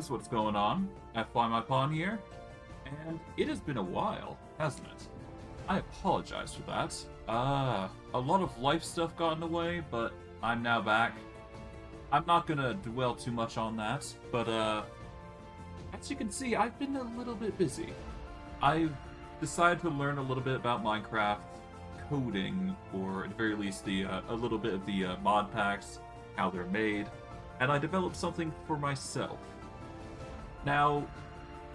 guys, what's going on? Fly My Pawn here, and it has been a while, hasn't it? I apologize for that. A lot of life stuff got in the way, but I'm now back. I'm not gonna dwell too much on that, but as you can see, I've been a little bit busy. I've decided to learn a little bit about Minecraft coding, or at the very least, a little bit of the mod packs, how they're made, and I developed something for myself. Now,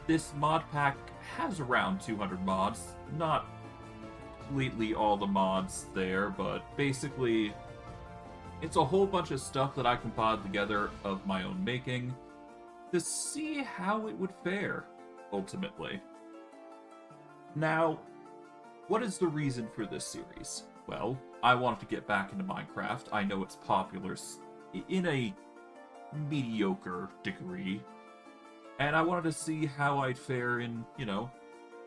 this mod pack has around 200 mods, not completely all the mods there, but basically, it's a whole bunch of stuff that I compiled together of my own making to see how it would fare, ultimately. Now, what is the reason for this series? Well, I wanted to get back into Minecraft. I know it's popular in a mediocre degree, and I wanted to see how I'd fare in,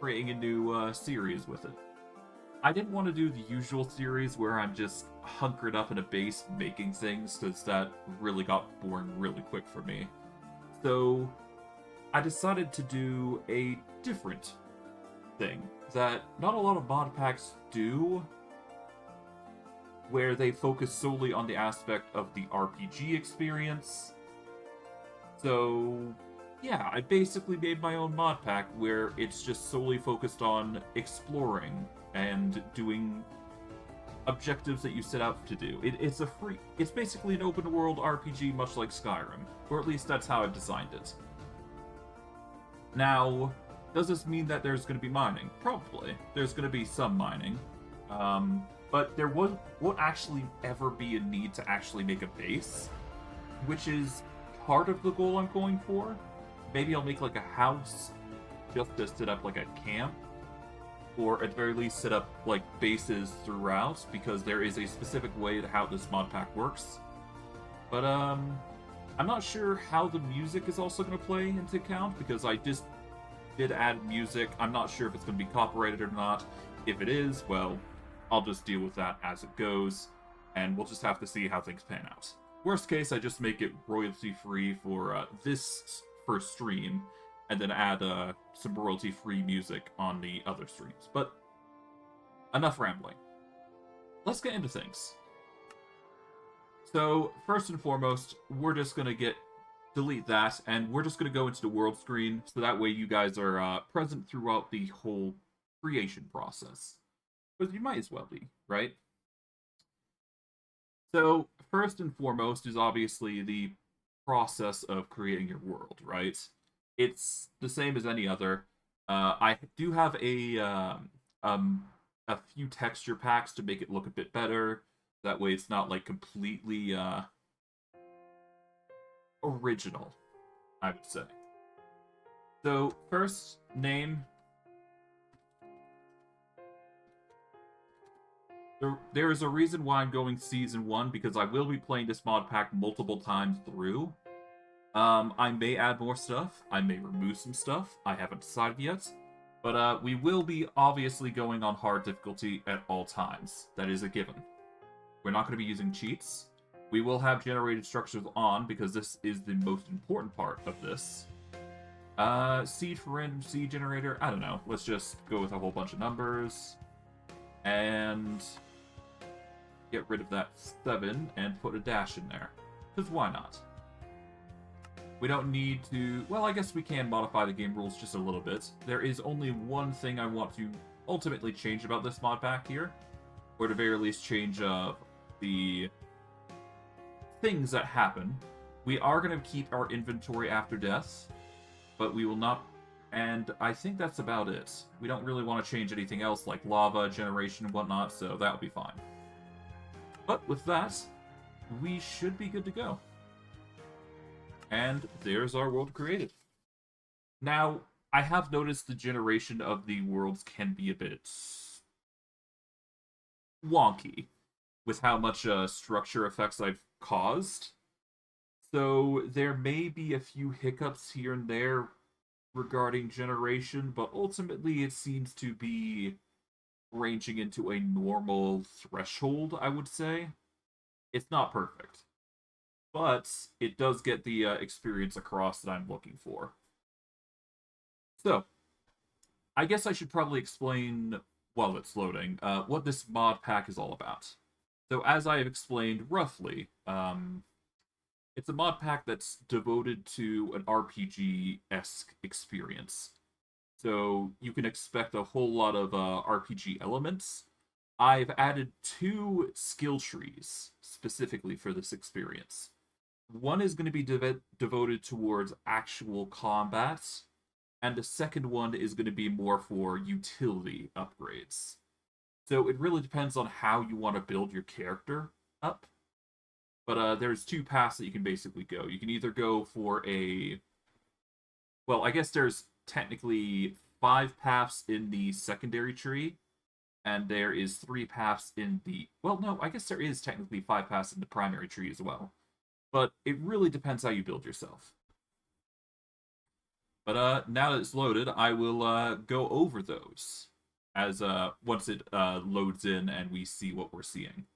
creating a new series with it. I didn't want to do the usual series where I'm just hunkered up in a base making things, because that really got boring really quick for me. So, I decided to do a different thing that not a lot of mod packs do, where they focus solely on the aspect of the RPG experience. So, yeah, I basically made my own mod pack where it's just solely focused on exploring and doing objectives that you set out to do. It's basically an open world RPG much like Skyrim, or at least that's how I've designed it. Now, does this mean that there's going to be mining? Probably. There's going to be some mining. But there won't actually ever be a need to actually make a base, which is part of the goal I'm going for. Maybe I'll make like a house just to set up like a camp, or at the very least set up like bases throughout, because there is a specific way to how this mod pack works. But I'm not sure how the music is also going to play into account, because I just did add music. I'm not sure if it's going to be copyrighted or not. If it is, well, I'll just deal with that as it goes, and we'll just have to see how things pan out. Worst case, I just make it royalty-free for this first stream, and then add some royalty-free music on the other streams. But enough rambling. Let's get into things. So, first and foremost, we're just going to delete that, and we're just going to go into the world screen, so that way you guys are present throughout the whole creation process. Because you might as well be, right? So, first and foremost is obviously the process of creating your world, right? It's the same as any other. I do have a few texture packs to make it look a bit better. That way it's not like completely original, I would say. So, first, name. There is a reason why I'm going Season 1, because I will be playing this mod pack multiple times through. I may add more stuff, I may remove some stuff, I haven't decided yet. But we will be obviously going on hard difficulty at all times. That is a given. We're not going to be using cheats. We will have generated structures on, because this is the most important part of this. Seed for random seed generator, I don't know. Let's just go with a whole bunch of numbers. And get rid of that 7 and put a dash in there. Because why not? We don't need to... Well, I guess we can modify the game rules just a little bit. There is only one thing I want to ultimately change about this mod pack here. Or at the very least change the things that happen. We are going to keep our inventory after death, but we will not... And I think that's about it. We don't really want to change anything else like lava generation and whatnot, so that'll be fine. But with that, we should be good to go. And there's our world created. Now, I have noticed the generation of the worlds can be a bit wonky with how much structure effects I've caused. So there may be a few hiccups here and there regarding generation, but ultimately it seems to be ranging into a normal threshold, I would say. It's not perfect. but it does get the experience across that I'm looking for. So, I guess I should probably explain, while it's loading, what this mod pack is all about. So, as I have explained roughly, it's a mod pack that's devoted to an RPG-esque experience. So you can expect a whole lot of RPG elements. I've added 2 skill trees specifically for this experience. One is going to be devoted towards actual combat, and the second one is going to be more for utility upgrades. So it really depends on how you want to build your character up. But there's 2 paths that you can basically go. You can either go for a... Well, I guess there's technically 5 paths in the secondary tree, and there is 3 paths in the... Well, no, I guess there is technically 5 paths in the primary tree as well. But it really depends how you build yourself. But now that it's loaded, I will go over those as once it loads in and we see what we're seeing.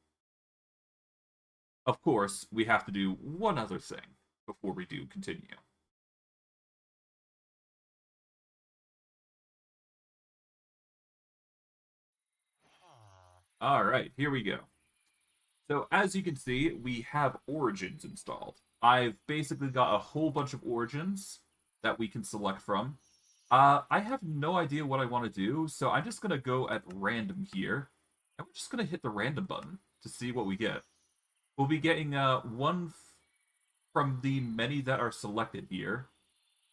Of course, we have to do one other thing before we do continue. Alright, here we go. So as you can see, we have origins installed. I've basically got a whole bunch of origins that we can select from. I have no idea what I want to do, so I'm just going to go at random here. And we're just going to hit the random button to see what we get. We'll be getting one from the many that are selected here.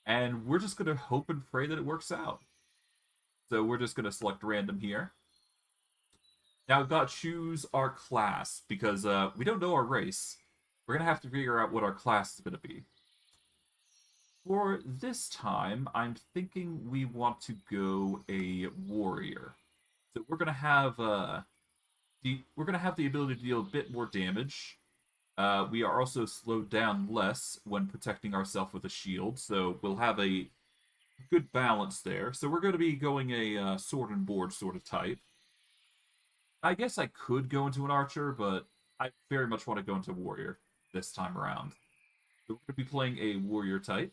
And we're just going to hope and pray that it works out. So we're just going to select random here. Now we've got to choose our class, because we don't know our race. We're going to have to figure out what our class is going to be. For this time, I'm thinking we want to go a warrior. So we're going to have the ability to deal a bit more damage. We are also slowed down less when protecting ourselves with a shield, so we'll have a good balance there. So we're going to be going a sword and board sort of type. I guess I could go into an archer, but I very much want to go into warrior this time around. So we're going to be playing a warrior type.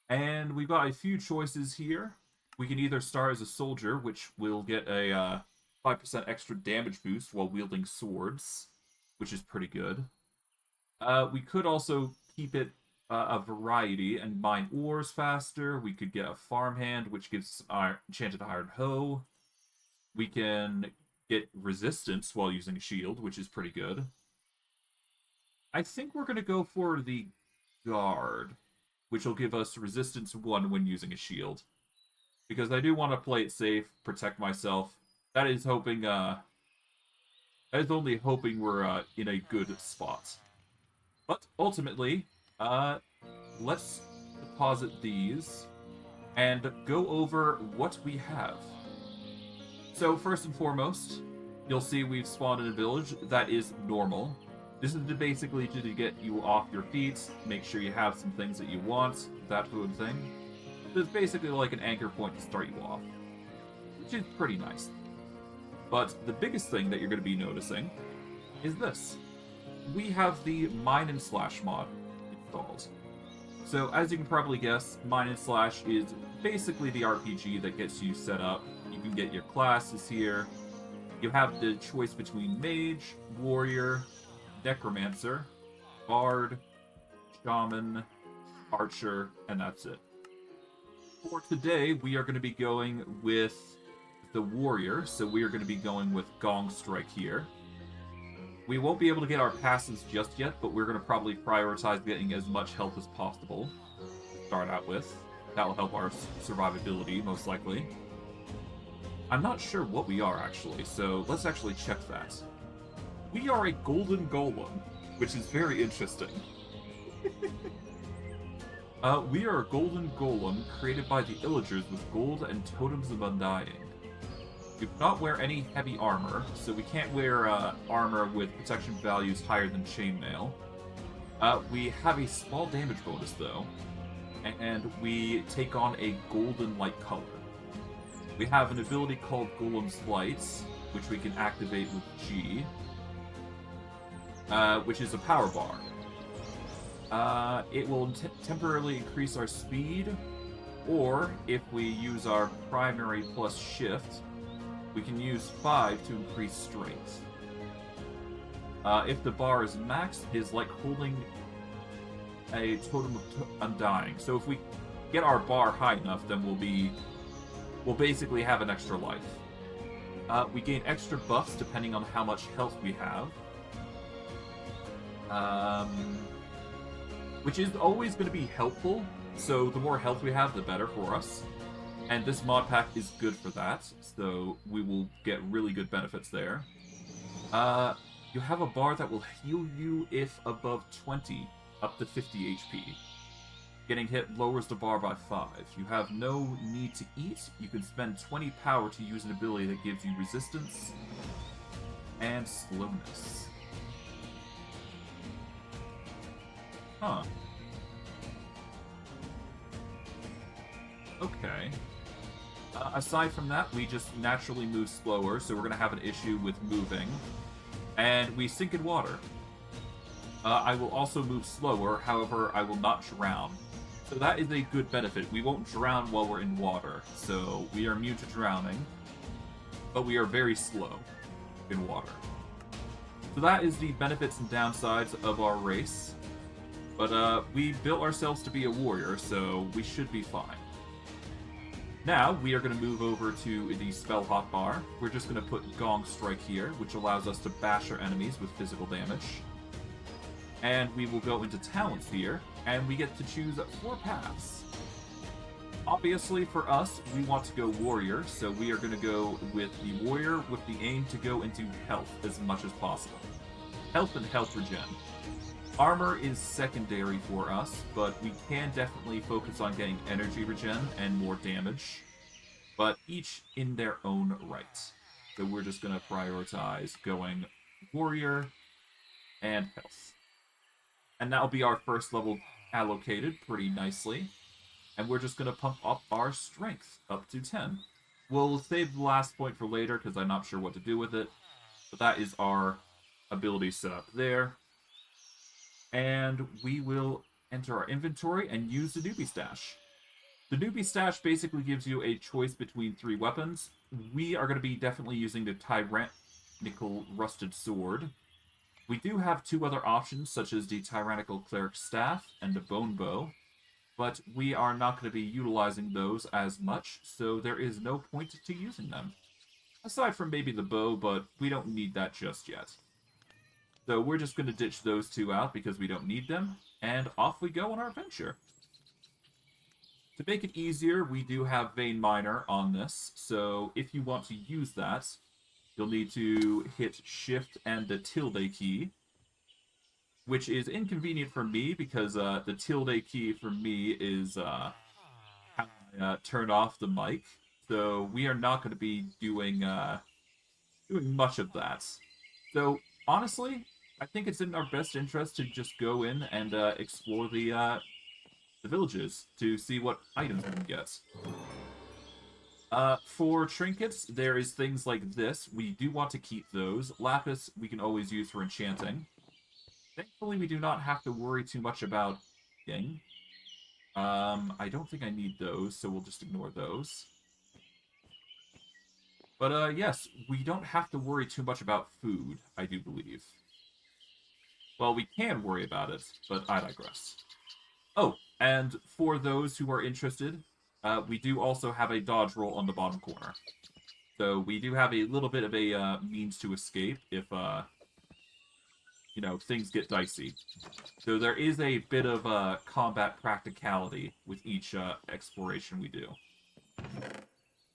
And we've got a few choices here. We can either start as a soldier, which will get a 5% extra damage boost while wielding swords, which is pretty good. We could also keep it a variety and mine ores faster. We could get a farmhand, which gives enchanted iron hoe. We can get resistance while using a shield, which is pretty good. I think we're going to go for the guard, which will give us resistance 1 when using a shield. Because I do want to play it safe, protect myself. That is hoping, that is only hoping we're in a good spot. But ultimately, let's deposit these and go over what we have. So first and foremost, you'll see we've spawned in a village that is normal. This is basically to get you off your feet, make sure you have some things that you want, that sort of thing. It's basically like an anchor point to start you off, which is pretty nice. But the biggest thing that you're going to be noticing is this. We have the Mine and Slash mod installed. So as you can probably guess, Mine and Slash is basically the RPG that gets you set up. You can get your classes here. You have the choice between Mage, Warrior, Necromancer, Bard, Shaman, Archer, and that's it. For today, we are going to be going with the Warrior, so we are going to be going with Gong Strike here. We won't be able to get our passes just yet, but we're going to probably prioritize getting as much health as possible to start out with. That will help our survivability, most likely. I'm not sure what we are, actually, so let's actually check that. We are a golden golem, which is very interesting. We are a golden golem created by the Illagers with gold and totems of undying. We do not wear any heavy armor, so we can't wear armor with protection values higher than chainmail. We have a small damage bonus, though, and we take on a golden light color. We have an ability called Golem's Lights, which we can activate with G. which is a power bar. It will temporarily increase our speed, or if we use our primary plus shift, we can use 5 to increase strength. If the bar is maxed, it is like holding a totem of undying. So if we get our bar high enough, then we'll basically have an extra life. We gain extra buffs depending on how much health we have. Which is always going to be helpful, so the more health we have, the better for us. And this mod pack is good for that, so we will get really good benefits there. You have a bar that will heal you if above 20, up to 50 HP. Getting hit lowers the bar by 5. You have no need to eat. You can spend 20 power to use an ability that gives you resistance and slowness. Huh. Okay. Aside from that, we just naturally move slower, so we're going to have an issue with moving. And we sink in water. I will also move slower, however, I will not drown. So that is a good benefit. We won't drown while we're in water, so we are immune to drowning. But we are very slow in water. So that is the benefits and downsides of our race. But we built ourselves to be a warrior, so we should be fine. Now, we are going to move over to the spell hotbar. We're just going to put Gong Strike here, which allows us to bash our enemies with physical damage. And we will go into talents here, and we get to choose 4 paths. Obviously, for us, we want to go warrior, so we are going to go with the warrior with the aim to go into health as much as possible. Health and health regen. Armor is secondary for us, but we can definitely focus on getting energy regen and more damage, but each in their own right. So we're just going to prioritize going warrior and health. And that'll be our first level allocated pretty nicely. And we're just going to pump up our strength up to 10. We'll save the last point for later because I'm not sure what to do with it. But that is our ability set up there. And we will enter our inventory and use the newbie stash. The newbie stash basically gives you a choice between 3 weapons. We are going to be definitely using the Tyrannical Rusted Sword. We do have 2 other options, such as the Tyrannical Cleric Staff and the Bone Bow, but we are not going to be utilizing those as much, so there is no point to using them. Aside from maybe the bow, but we don't need that just yet. So we're just going to ditch those 2 out because we don't need them, and off we go on our adventure. To make it easier, we do have Vein Miner on this, so if you want to use that, you'll need to hit Shift and the tilde key, which is inconvenient for me because the tilde key for me is how I turn off the mic, so we are not going to be doing much of that. So honestly, I think it's in our best interest to just go in and explore the villages to see what items we can get. For trinkets, there is things like this. We do want to keep those. Lapis we can always use for enchanting. Thankfully, we do not have to worry too much about eating. I don't think I need those, so we'll just ignore those. But yes, we don't have to worry too much about food, I do believe. Well, we can worry about it, but I digress. Oh, and for those who are interested, we do also have a dodge roll on the bottom corner. So we do have a little bit of a means to escape if, you know, things get dicey. So there is a bit of combat practicality with each exploration we do.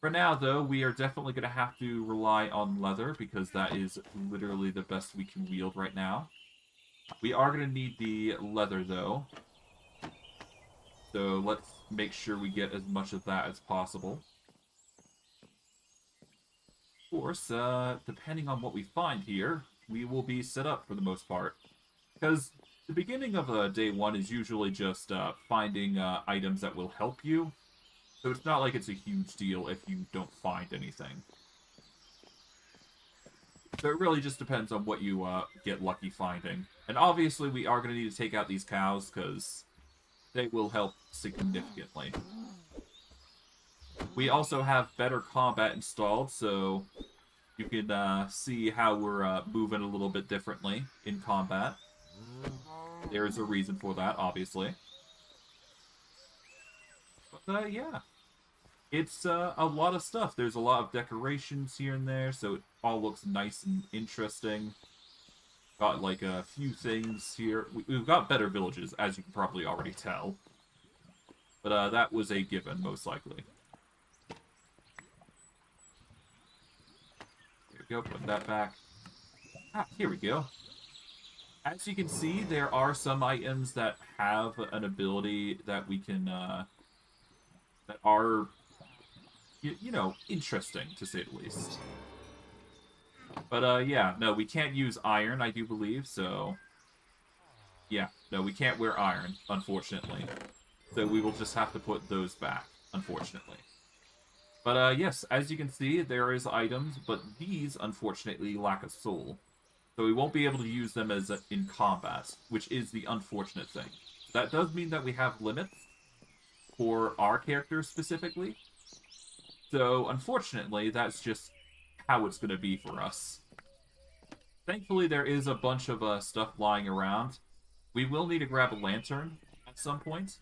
For now, though, we are definitely going to have to rely on leather because that is literally the best we can wield right now. We are going to need the leather, though. So let's make sure we get as much of that as possible. Of course, depending on what we find here, we will be set up for the most part. Because the beginning of day 1 is usually just finding items that will help you. So it's not like it's a huge deal if you don't find anything. So it really just depends on what you get lucky finding. And obviously we are going to need to take out these cows, because they will help significantly. We also have better combat installed, so you can see how we're moving a little bit differently in combat. There is a reason for that, obviously. But yeah, it's a lot of stuff. There's a lot of decorations here and there, so it all looks nice and interesting. Got like a few things here. We've got better villages, as you can probably already tell. But that was a given, most likely. There we go, put that back. Ah, here we go. As you can see, there are some items that have an ability that we can, that are, you know, interesting, to say the least. But yeah, no, we can't use iron, I do believe, so... Yeah, no, we can't wear iron, unfortunately. So we will just have to put those back, unfortunately. But yes, as you can see, there is items, but these, unfortunately, lack a soul. So we won't be able to use them as in combat, which is the unfortunate thing. That does mean that we have limits for our characters specifically. So, unfortunately, that's just how it's going to be for us. Thankfully, there is a bunch of stuff lying around. We will need to grab a lantern at some point,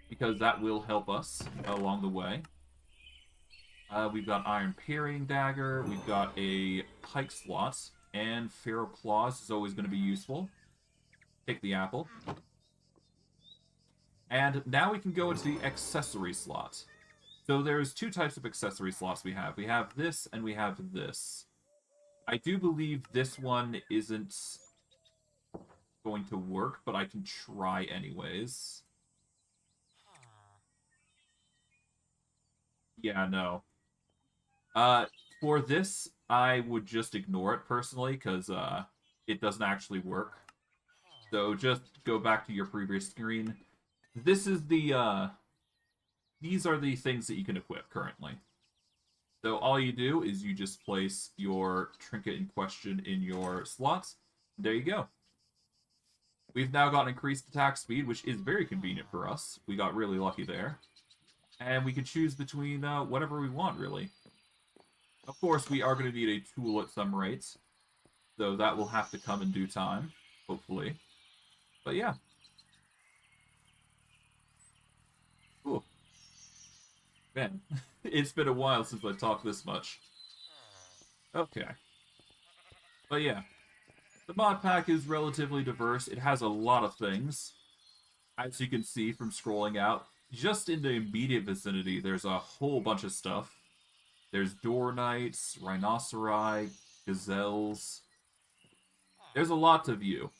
because that will help us along the way. We've got iron parrying dagger, we've got a pike slot, and feral claws is always going to be useful. Take the apple. And now we can go into the accessory slot. So there's two types of accessory slots we have. We have this, and we have this. I do believe this one isn't going to work, but I can try anyways. Yeah, no. For this, I would just ignore it personally, because it doesn't actually work. So just go back to your previous screen. This is the, these are the things that you can equip currently. So all you do is you just place your trinket in question in your slots. There you go. We've now got increased attack speed, which is very convenient for us. We got really lucky there. And we can choose between whatever we want, really. Of course, we are going to need a tool at some rates. So that will have to come in due time, hopefully. But yeah. Cool. Man, it's been a while since I talked this much. Okay. But yeah. The mod pack is relatively diverse. It has a lot of things. As you can see from scrolling out, just in the immediate vicinity, there's a whole bunch of stuff. There's door knights, rhinoceri, gazelles. There's a lot to view.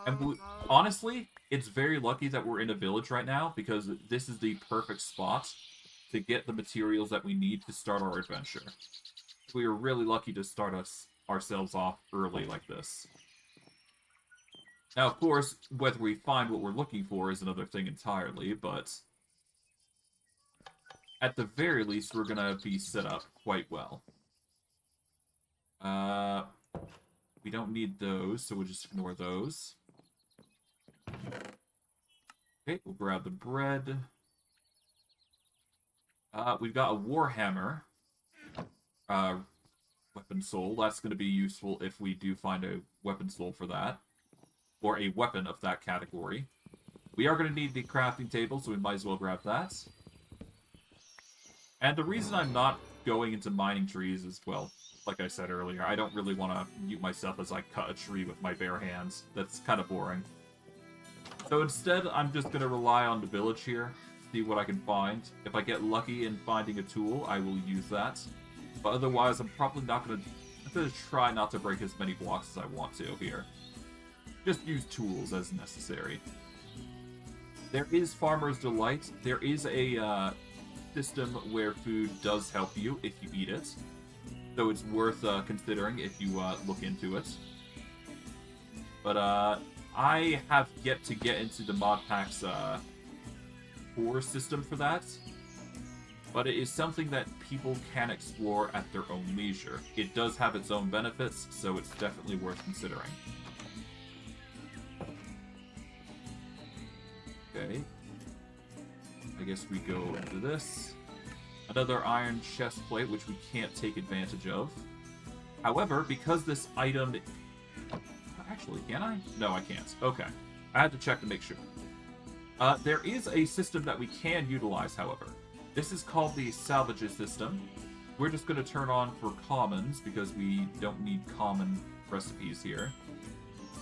And honestly, it's very lucky that we're in a village right now, because this is the perfect spot to get the materials that we need to start our adventure. We are really lucky to start ourselves off early like this. Now, of course, whether we find what we're looking for is another thing entirely, but at the very least, we're going to be set up quite well. We don't need those, so we'll just ignore those. Okay, we'll grab the bread. We've got a warhammer. Weapon soul. That's going to be useful if we do find a weapon soul for that. Or a weapon of that category. We are going to need the crafting table, so we might as well grab that. And the reason I'm not going into mining trees is, well, like I said earlier, I don't really want to mute myself as I cut a tree with my bare hands. That's kind of boring. So instead, I'm just going to rely on the village here, see what I can find. If I get lucky in finding a tool, I will use that. But otherwise, I'm probably not going to... I'm going to try not to break as many blocks as I want to here. Just use tools as necessary. There is Farmer's Delight. There is a system where food does help you if you eat it. So it's worth considering if you look into it. But I have yet to get into the mod pack's core system for that. but it is something that people can explore at their own leisure. It does have its own benefits, so it's definitely worth considering. Okay. I guess we go into this. Another iron chest plate, which we can't take advantage of. However, because this item... Actually, can I? No, I can't. Okay. I had to check to make sure. There is a system that we can utilize, however. This is called the salvages system. We're just going to turn on for commons, because we don't need common recipes here.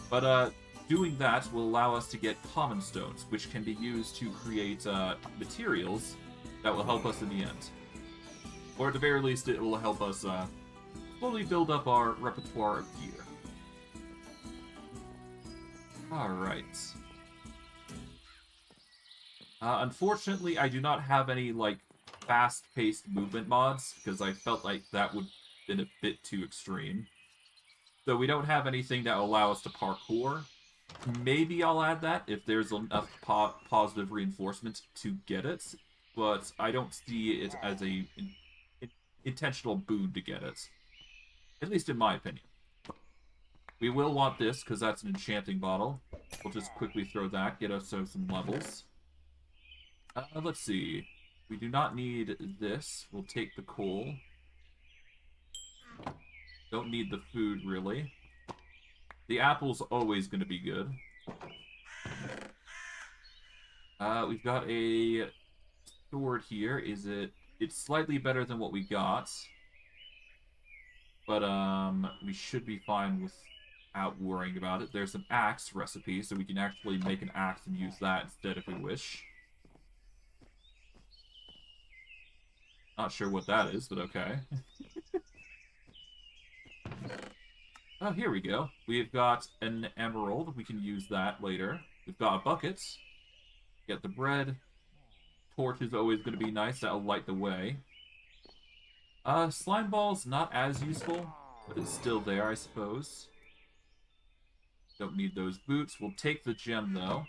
But doing that will allow us to get common stones, which can be used to create materials that will help us in the end. Or at the very least, it will help us slowly build up our repertoire of gear. Alright. Unfortunately, I do not have any, like, fast-paced movement mods, because I felt like that would have been a bit too extreme. So we don't have anything that will allow us to parkour. Maybe I'll add that if there's enough positive reinforcement to get it, but I don't see it as a intentional boon to get it. At least in my opinion. We will want this, because that's an enchanting bottle. We'll just quickly throw that, get us some levels. Let's see. We do not need this. We'll take the coal. Don't need the food, really. The apple's always going to be good. We've got a sword here. It's slightly better than what we got. But, we should be fine without worrying about it. There's an axe recipe, so we can actually make an axe and use that instead if we wish. Not sure what that is, but okay. Oh, here we go. We've got an emerald. We can use that later. We've got a bucket. Get the bread. Torch is always going to be nice. That'll light the way. Slime ball's not as useful, but it's still there, I suppose. Don't need those boots. We'll take the gem, though.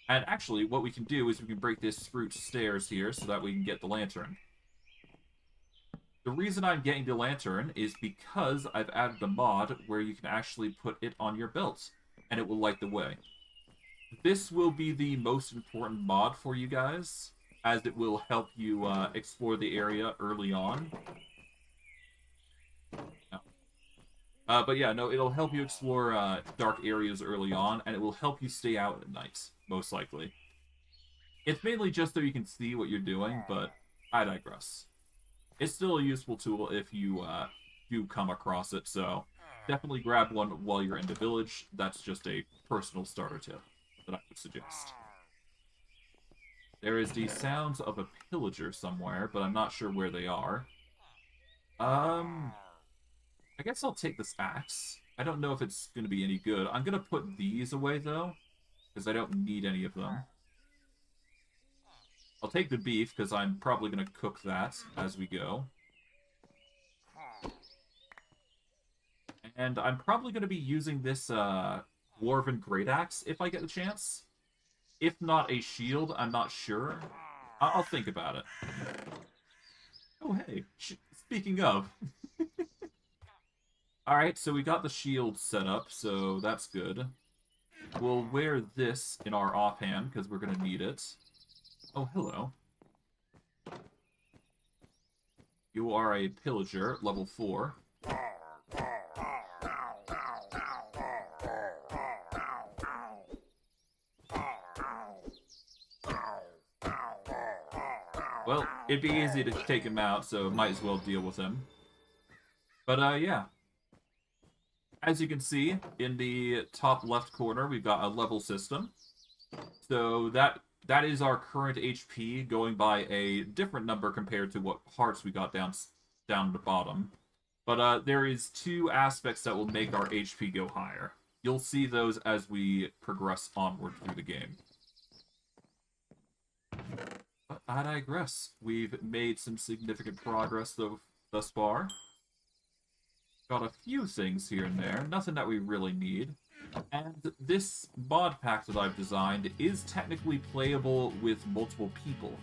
And actually, what we can do is we can break this fruit stairs here so that we can get the lantern. The reason I'm getting the lantern is because I've added a mod where you can actually put it on your belt, and it will light the way. This will be the most important mod for you guys, as it will help you explore the area early on. But yeah, no, it'll help you explore dark areas early on, and it will help you stay out at night, most likely. It's mainly just so you can see what you're doing, but I digress. It's still a useful tool if you do come across it, so definitely grab one while you're in the village. That's just a personal starter tip that I would suggest. There is the sounds of a pillager somewhere, but I'm not sure where they are. I guess I'll take this axe. I don't know if it's going to be any good. I'm going to put these away, though, because I don't need any of them. I'll take the beef, because I'm probably going to cook that as we go. And I'm probably going to be using this Dwarven Great Axe if I get the chance. If not a shield, I'm not sure. I'll think about it. Oh, hey. Speaking of... Alright, so we got the shield set up, so that's good. We'll wear this in our offhand, because we're going to need it. Oh, hello. You are a pillager, level 4. Well, it'd be easy to take him out, so might as well deal with him. But, yeah. As you can see, in the top left corner, we've got a level system. So that is our current HP, going by a different number compared to what hearts we got down the bottom. But there is 2 aspects that will make our HP go higher. You'll see those as we progress onward through the game. But I digress. We've made some significant progress thus far. Got a few things here and there, nothing that we really need. And this mod pack that I've designed is technically playable with multiple people.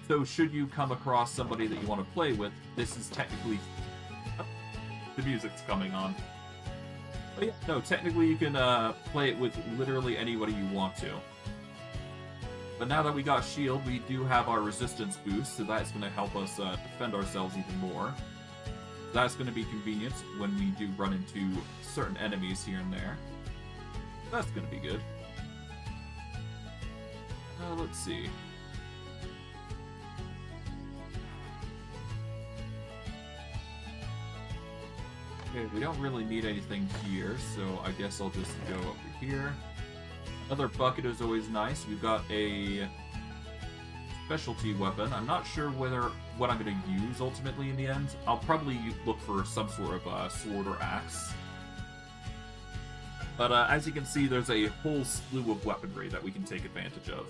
So should you come across somebody that you want to play with, this is technically... Oh, the music's coming on. But yeah, no, technically you can play it with literally anybody you want to. But now that we got shield, we do have our resistance boost, so that's going to help us defend ourselves even more. That's going to be convenient when we do run into certain enemies here and there. That's going to be good. Let's see. Okay, we don't really need anything here, so I guess I'll just go over here. Another bucket is always nice. We've got a specialty weapon. I'm not sure what I'm going to use ultimately in the end. I'll probably look for some sort of sword or axe. But as you can see, there's a whole slew of weaponry that we can take advantage of.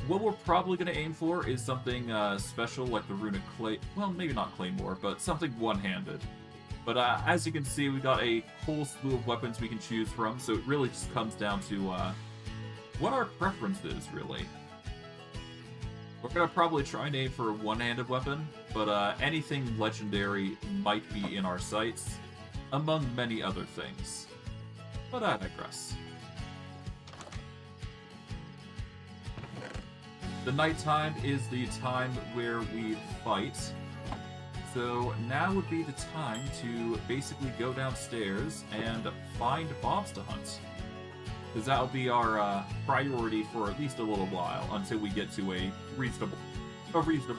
What we're probably going to aim for is something special like the runic clay... Well, maybe not claymore, but something one-handed. But as you can see, we got a whole slew of weapons we can choose from, so it really just comes down to what our preference is, really. We're going to probably try and aim for a one-handed weapon, but anything legendary might be in our sights, among many other things. But I digress. The nighttime is the time where we fight. So now would be the time to basically go downstairs and find mobs to hunt. Because that'll be our priority for at least a little while, until we get to a reasonable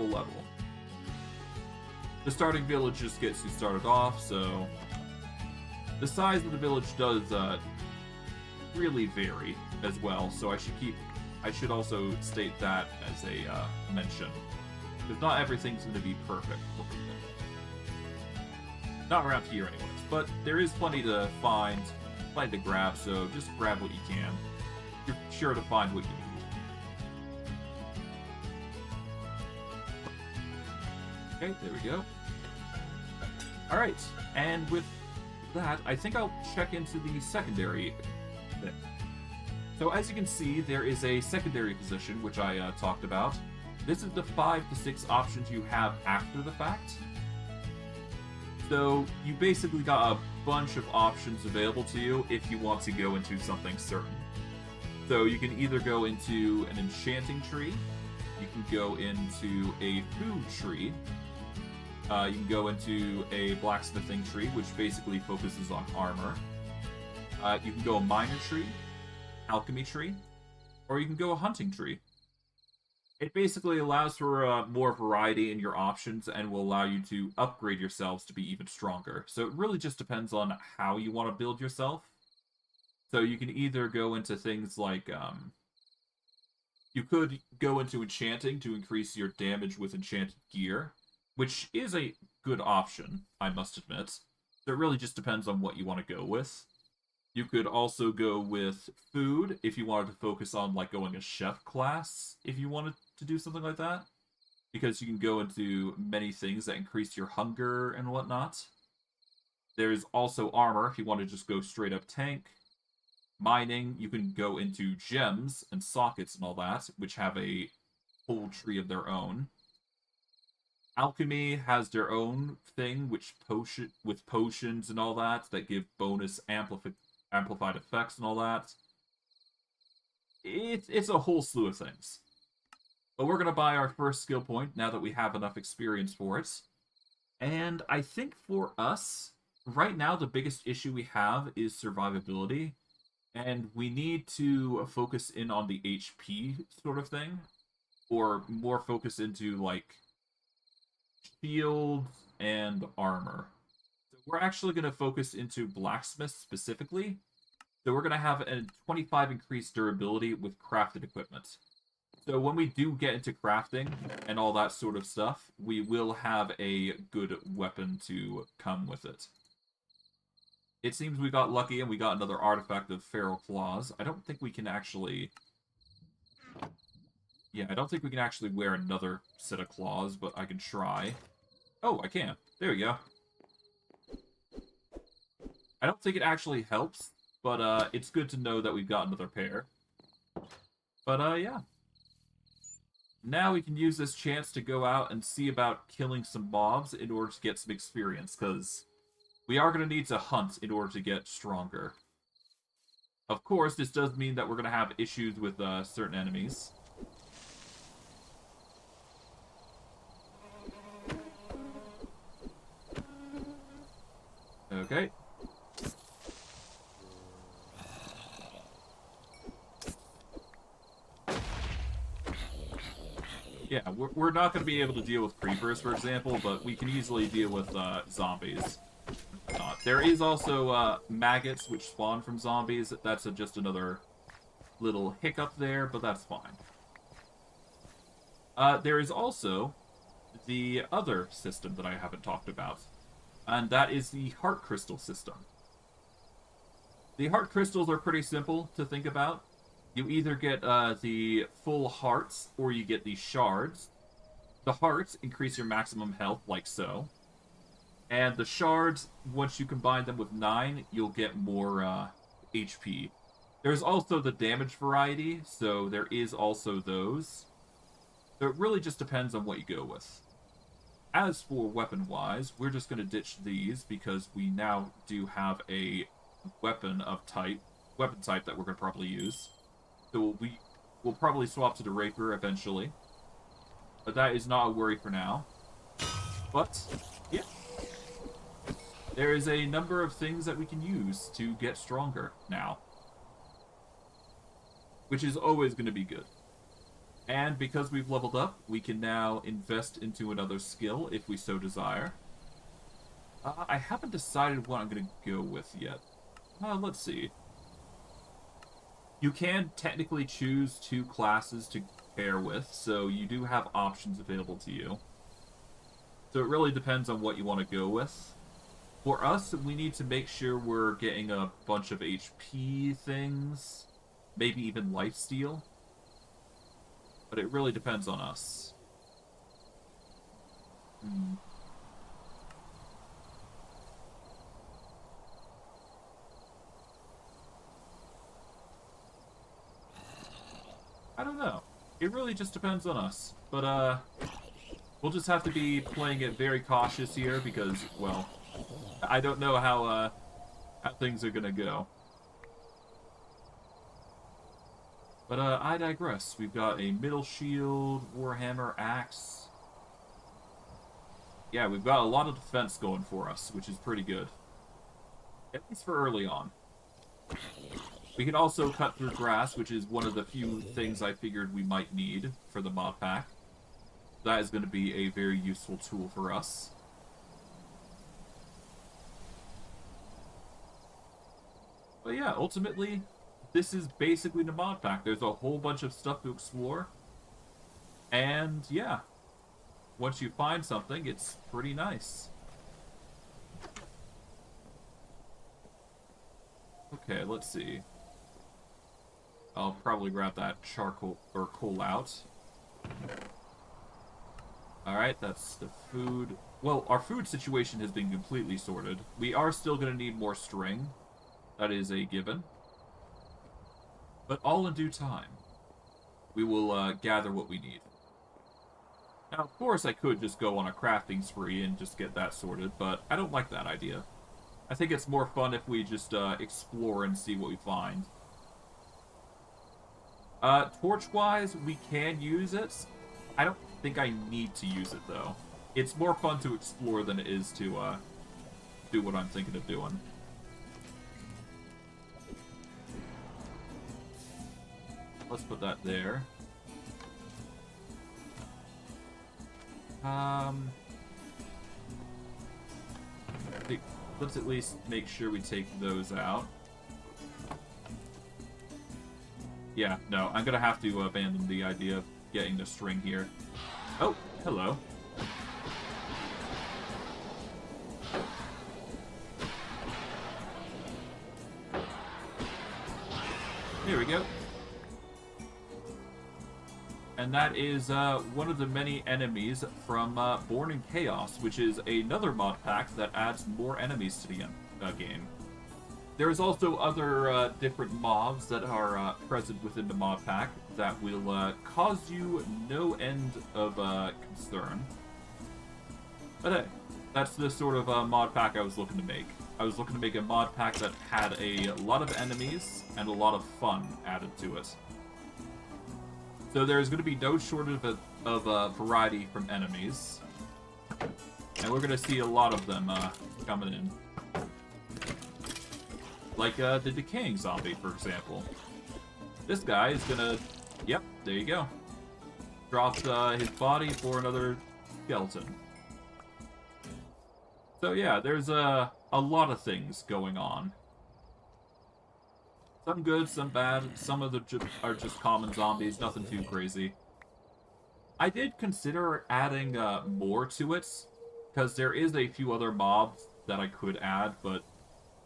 level. The starting village just gets you started off, so... The size of the village does really vary as well, so I should also state that as a mention. Because not everything's going to be perfect. Not around here anyways, but there is plenty to find, plenty to grab, so just grab what you can. You're sure to find what you need. Okay, there we go. Alright, and with that, I think I'll check into the secondary bit. So as you can see, there is a secondary position, which I talked about. This is the 5 to 6 options you have after the fact. So you basically got a bunch of options available to you if you want to go into something certain. So you can either go into an enchanting tree, you can go into a food tree, you can go into a blacksmithing tree, which basically focuses on armor. You can go a miner tree, alchemy tree, or you can go a hunting tree. It basically allows for more variety in your options and will allow you to upgrade yourselves to be even stronger. So it really just depends on how you want to build yourself. So you can either go into things like... you could go into enchanting to increase your damage with enchanted gear, which is a good option, I must admit. So it really just depends on what you want to go with. You could also go with food if you wanted to focus on like going a chef class if you wanted to do something like that. Because you can go into many things that increase your hunger and whatnot. There's also armor if you want to just go straight up tank. Mining, you can go into gems and sockets and all that, which have a whole tree of their own. Alchemy has their own thing, with potions and all that give bonus amplified effects and all that. It's a whole slew of things. But we're going to buy our first skill point now that we have enough experience for it. And I think for us, right now the biggest issue we have is survivability. And we need to focus in on the HP sort of thing. Or more focus into, like, shields and armor. So we're actually going to focus into blacksmith specifically. So we're going to have a 25 increased durability with crafted equipment. So when we do get into crafting and all that sort of stuff, we will have a good weapon to come with it. It seems we got lucky and we got another artifact of feral claws. I don't think we can actually... Yeah, I don't think we can actually wear another set of claws, but I can try. Oh, I can. There we go. I don't think it actually helps, but it's good to know that we've got another pair. But, yeah. now we can use this chance to go out and see about killing some mobs in order to get some experience, because we are going to need to hunt in order to get stronger. Of course, this does mean that we're going to have issues with certain enemies. Okay. Yeah, we're not going to be able to deal with creepers, for example, but we can easily deal with zombies. There is also maggots, which spawn from zombies. That's just another little hiccup there, but that's fine. There is also the other system that I haven't talked about, and that is the heart crystal system. The heart crystals are pretty simple to think about. You either get the full hearts, or you get the shards. The hearts increase your maximum health, like so. And the shards, once you combine them with 9, you'll get more HP. There's also the damage variety, so there is also those. So it really just depends on what you go with. As for weapon-wise, we're just going to ditch these because we now do have a weapon type that we're going to probably use. So we'll probably swap to the Rapier eventually. But that is not a worry for now. But, yeah. There is a number of things that we can use to get stronger now. Which is always going to be good. And because we've leveled up, we can now invest into another skill if we so desire. I haven't decided what I'm going to go with yet. Let's see. You can technically choose 2 classes to pair with, so you do have options available to you. So it really depends on what you want to go with. For us, we need to make sure we're getting a bunch of HP things, maybe even lifesteal. But it really depends on us. I don't know. It really just depends on us. But, we'll just have to be playing it very cautious here because, well, I don't know how things are gonna go. But, I digress. We've got a middle shield, warhammer, axe. Yeah, we've got a lot of defense going for us, which is pretty good. At least for early on. We can also cut through grass, which is one of the few things I figured we might need for the mod pack. That is going to be a very useful tool for us. But yeah, ultimately, this is basically the mod pack. There's a whole bunch of stuff to explore. And yeah, once you find something, it's pretty nice. Okay, let's see. I'll probably grab that charcoal or coal out. Alright, that's the food. Well, our food situation has been completely sorted. We are still going to need more string. That is a given. But all in due time, we will gather what we need. Now, of course, I could just go on a crafting spree and just get that sorted, but I don't like that idea. I think it's more fun if we just explore and see what we find. Torch-wise, we can use it. I don't think I need to use it, though. It's more fun to explore than it is to do what I'm thinking of doing. Let's put that there. Let's at least make sure we take those out. Yeah, no, I'm gonna have to abandon the idea of getting the string here. Oh, hello. Here we go. And that is one of the many enemies from Born in Chaos, which is another mod pack that adds more enemies to the game. There's also other different mobs that are present within the mod pack. that will cause you no end of concern. But hey, that's the sort of mod pack I was looking to make. I was looking to make a mod pack that had a lot of enemies and a lot of fun added to it. So there's going to be no shortage of variety from enemies. And we're going to see a lot of them coming in. Like the decaying zombie, for example. This guy is going to... Yep, there you go. Dropped his body for another skeleton. So yeah, there's a lot of things going on. Some good, some bad. Some of them are just common zombies, nothing too crazy. I did consider adding more to it, because there is a few other mobs that I could add, but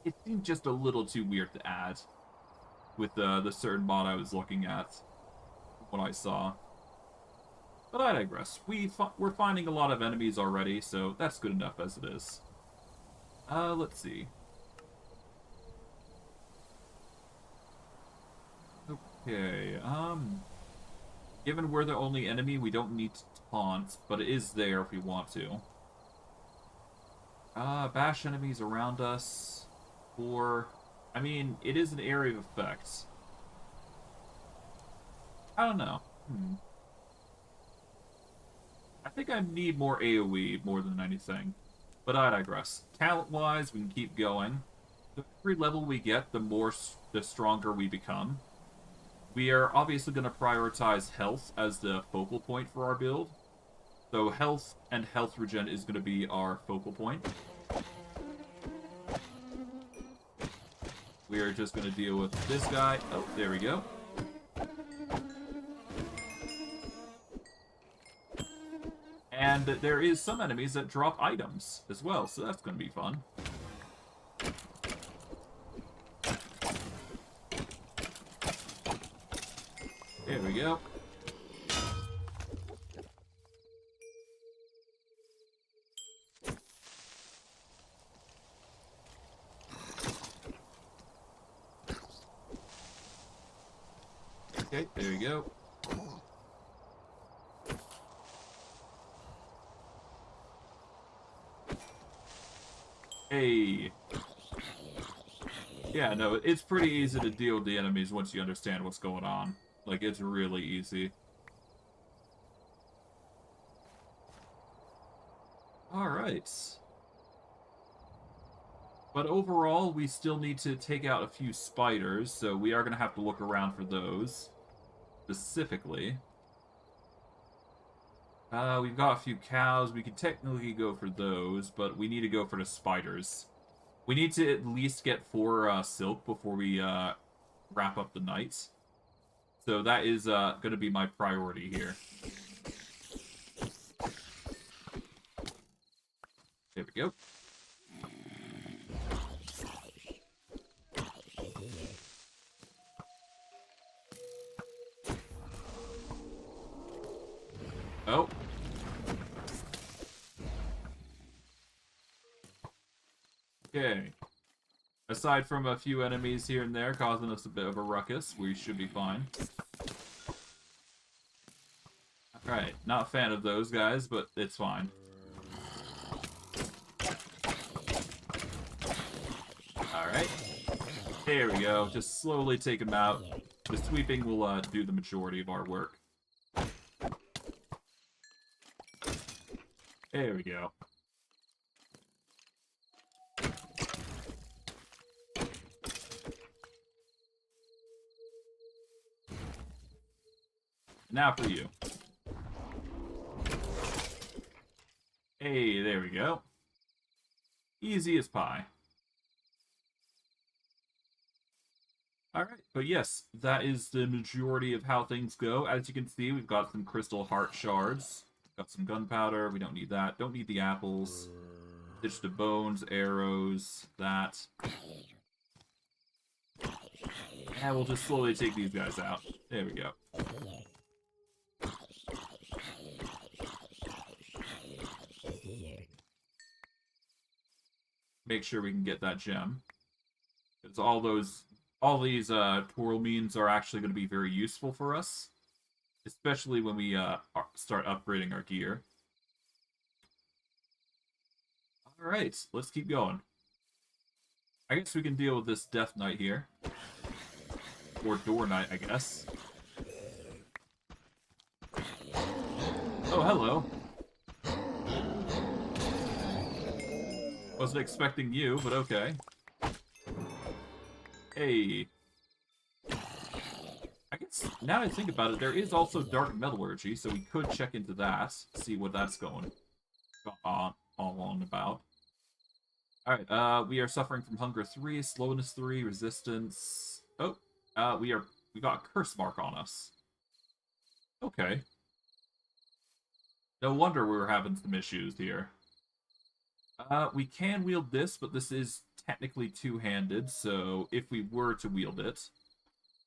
it seemed just a little too weird to add with the certain mod I was looking at, what I saw. But I digress. We're finding a lot of enemies already, so that's good enough as it is. Let's see. Okay, given we're the only enemy, we don't need to taunt, but it is there if we want to. Bash enemies around us, or... I mean, it is an area of effects. I don't know. I think I need more AoE more than anything. But I digress. Talent-wise, we can keep going. The every level we get, the stronger we become. We are obviously going to prioritize health as the focal point for our build. So health and health regen is going to be our focal point. We are just going to deal with this guy. Oh, there we go. And there is some enemies that drop items as well, so that's going to be fun. There we go. Okay, there we go. Hey. Yeah, no, it's pretty easy to deal with the enemies once you understand what's going on. Like, it's really easy. Alright. But overall, we still need to take out a few spiders, so we are going to have to look around for those. Specifically. We've got a few cows. We could technically go for those, but we need to go for the spiders. We need to at least get 4 silk before we wrap up the night. So that is going to be my priority here. There we go. Oh. Okay. Aside from a few enemies here and there causing us a bit of a ruckus, we should be fine. Alright, not a fan of those guys, but it's fine. Alright. There we go. Just slowly take them out. The sweeping will do the majority of our work. There we go. Now for you. Hey, there we go. Easy as pie. Alright, but yes, that is the majority of how things go. As you can see, we've got some crystal heart shards. Got some gunpowder, we don't need that. Don't need the apples. Ditch the bones, arrows, that. And we'll just slowly take these guys out. There we go. Make sure we can get that gem. Because all these twirl means are actually going to be very useful for us. especially when we start upgrading our gear. All right, let's keep going. I guess we can deal with this Death Knight here. Or Door Knight, I guess. Oh, hello. Wasn't expecting you, but okay. Hey. I guess, now that I think about it, there is also Dark Metallurgy, so we could check into that, see what that's going on about. Alright, we are suffering from Hunger 3, Slowness 3, Resistance... Oh, we got a Curse Mark on us. Okay. No wonder we were having some issues here. We can wield this, but this is technically two-handed, so if we were to wield it,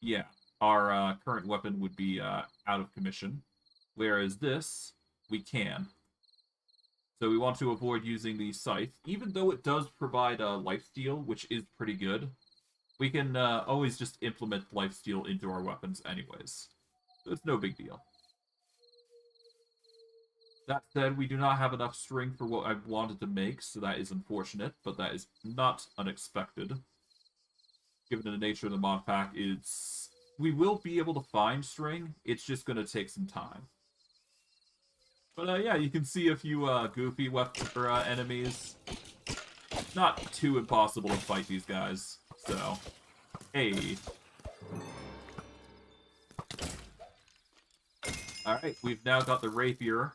yeah, our current weapon would be out of commission. Whereas this, we can. So we want to avoid using the Scythe, even though it does provide lifesteal, which is pretty good. We can always just implement lifesteal into our weapons anyways. So it's no big deal. That said, we do not have enough string for what I wanted to make, so that is unfortunate, but that is not unexpected. Given the nature of the mod pack, we will be able to find string, it's just going to take some time. But yeah, you can see a few goofy enemies. Not too impossible to fight these guys, so... Hey. Alright, we've now got the rapier.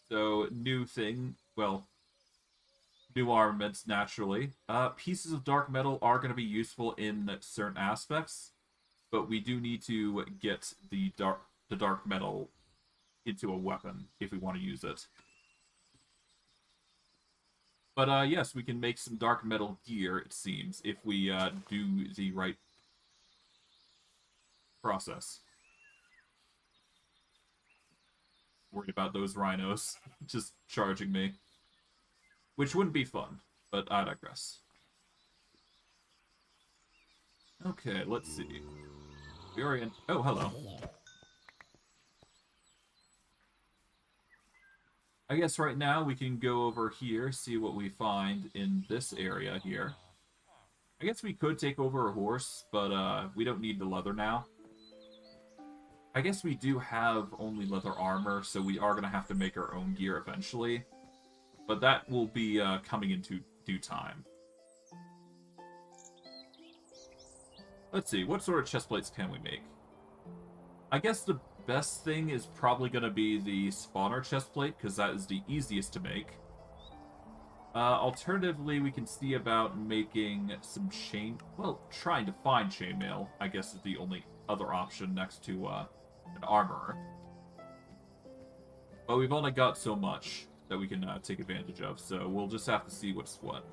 So, new thing, well, new armaments, naturally. Pieces of dark metal are going to be useful in certain aspects, but we do need to get the dark metal into a weapon if we want to use it. But yes, we can make some dark metal gear, it seems, if we do the right process. Worried about those rhinos just charging me. Which wouldn't be fun, but I digress. Okay, let's see. We are in... Oh, hello. I guess right now we can go over here, see what we find in this area here. I guess we could take over a horse, but we don't need the leather now. I guess we do have only leather armor, so we are going to have to make our own gear eventually. But that will be coming into due time. Let's see, what sort of chest plates can we make? I guess the best thing is probably going to be the spawner chest plate, because that is the easiest to make. Alternatively, we can see about making some chain... Well, trying to find chainmail, I guess, is the only other option next to an armorer. But we've only got so much that we can take advantage of, so we'll just have to see what's what.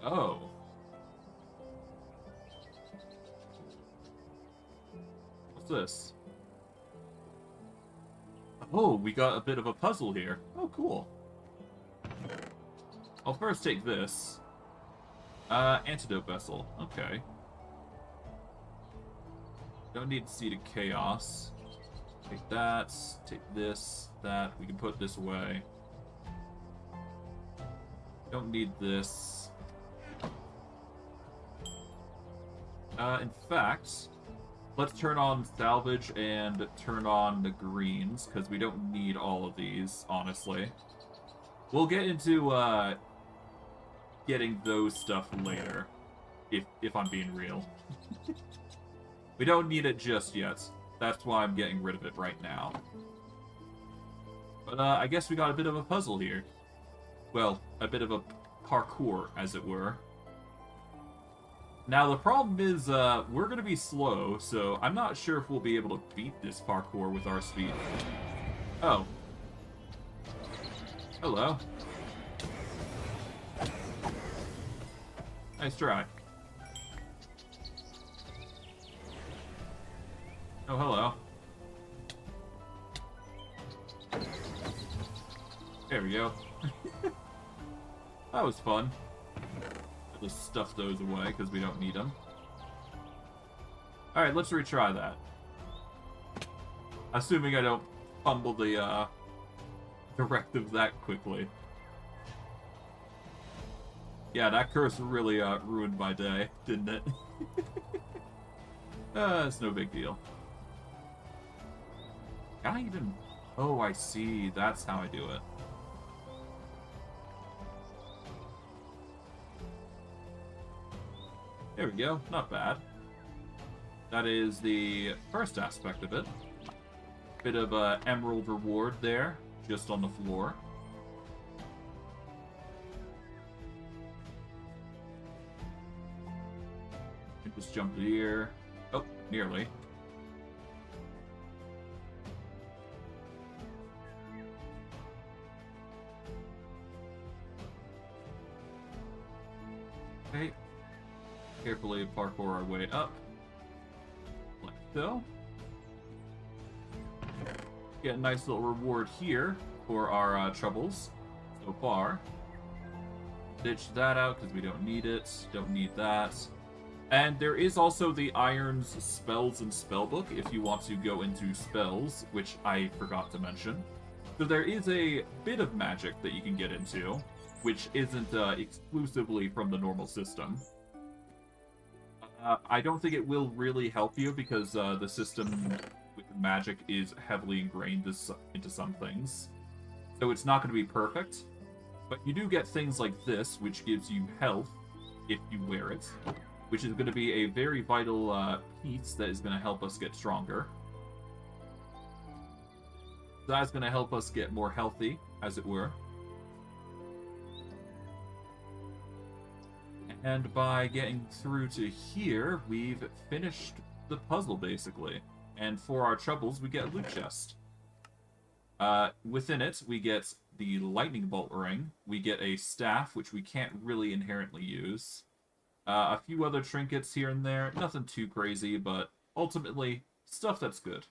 Oh. What's this? Oh, we got a bit of a puzzle here. Oh, cool. I'll first take this. Antidote vessel. Okay. Don't need Seed of Chaos. Take that. Take this. That. We can put this away. Don't need this. In fact, let's turn on salvage and turn on the greens, because we don't need all of these, honestly. We'll get into, getting those stuff later, if I'm being real. We don't need it just yet. That's why I'm getting rid of it right now. But, I guess we got a bit of a puzzle here. Well, a bit of a parkour, as it were. Now, the problem is, we're going to be slow, so I'm not sure if we'll be able to beat this parkour with our speed. Oh. Hello. Nice try. Oh, hello. There we go. That was fun. I'll just stuff those away because we don't need them. Alright, let's retry that. Assuming I don't fumble the directive that quickly. Yeah, that curse really ruined my day, didn't it? It's no big deal. Can I even... Oh, I see. That's how I do it. There we go. Not bad. That is the first aspect of it. Bit of emerald reward there, just on the floor. Just jump here. Oh, nearly. Okay. Carefully parkour our way up. Like so. Get a nice little reward here for our troubles so far. Ditch that out because we don't need it. Don't need that. And there is also the Iron's Spells and Spellbook if you want to go into spells, which I forgot to mention. So there is a bit of magic that you can get into, which isn't exclusively from the normal system. I don't think it will really help you because the system with magic is heavily ingrained into some things. So it's not going to be perfect. But you do get things like this, which gives you health if you wear it, which is going to be a very vital piece that is going to help us get stronger. That's going to help us get more healthy, as it were. And by getting through to here, we've finished the puzzle, basically. And for our troubles, we get a loot chest. Within it, we get the lightning bolt ring. We get a staff, which we can't really inherently use. A few other trinkets here and there. Nothing too crazy, but ultimately, stuff that's good.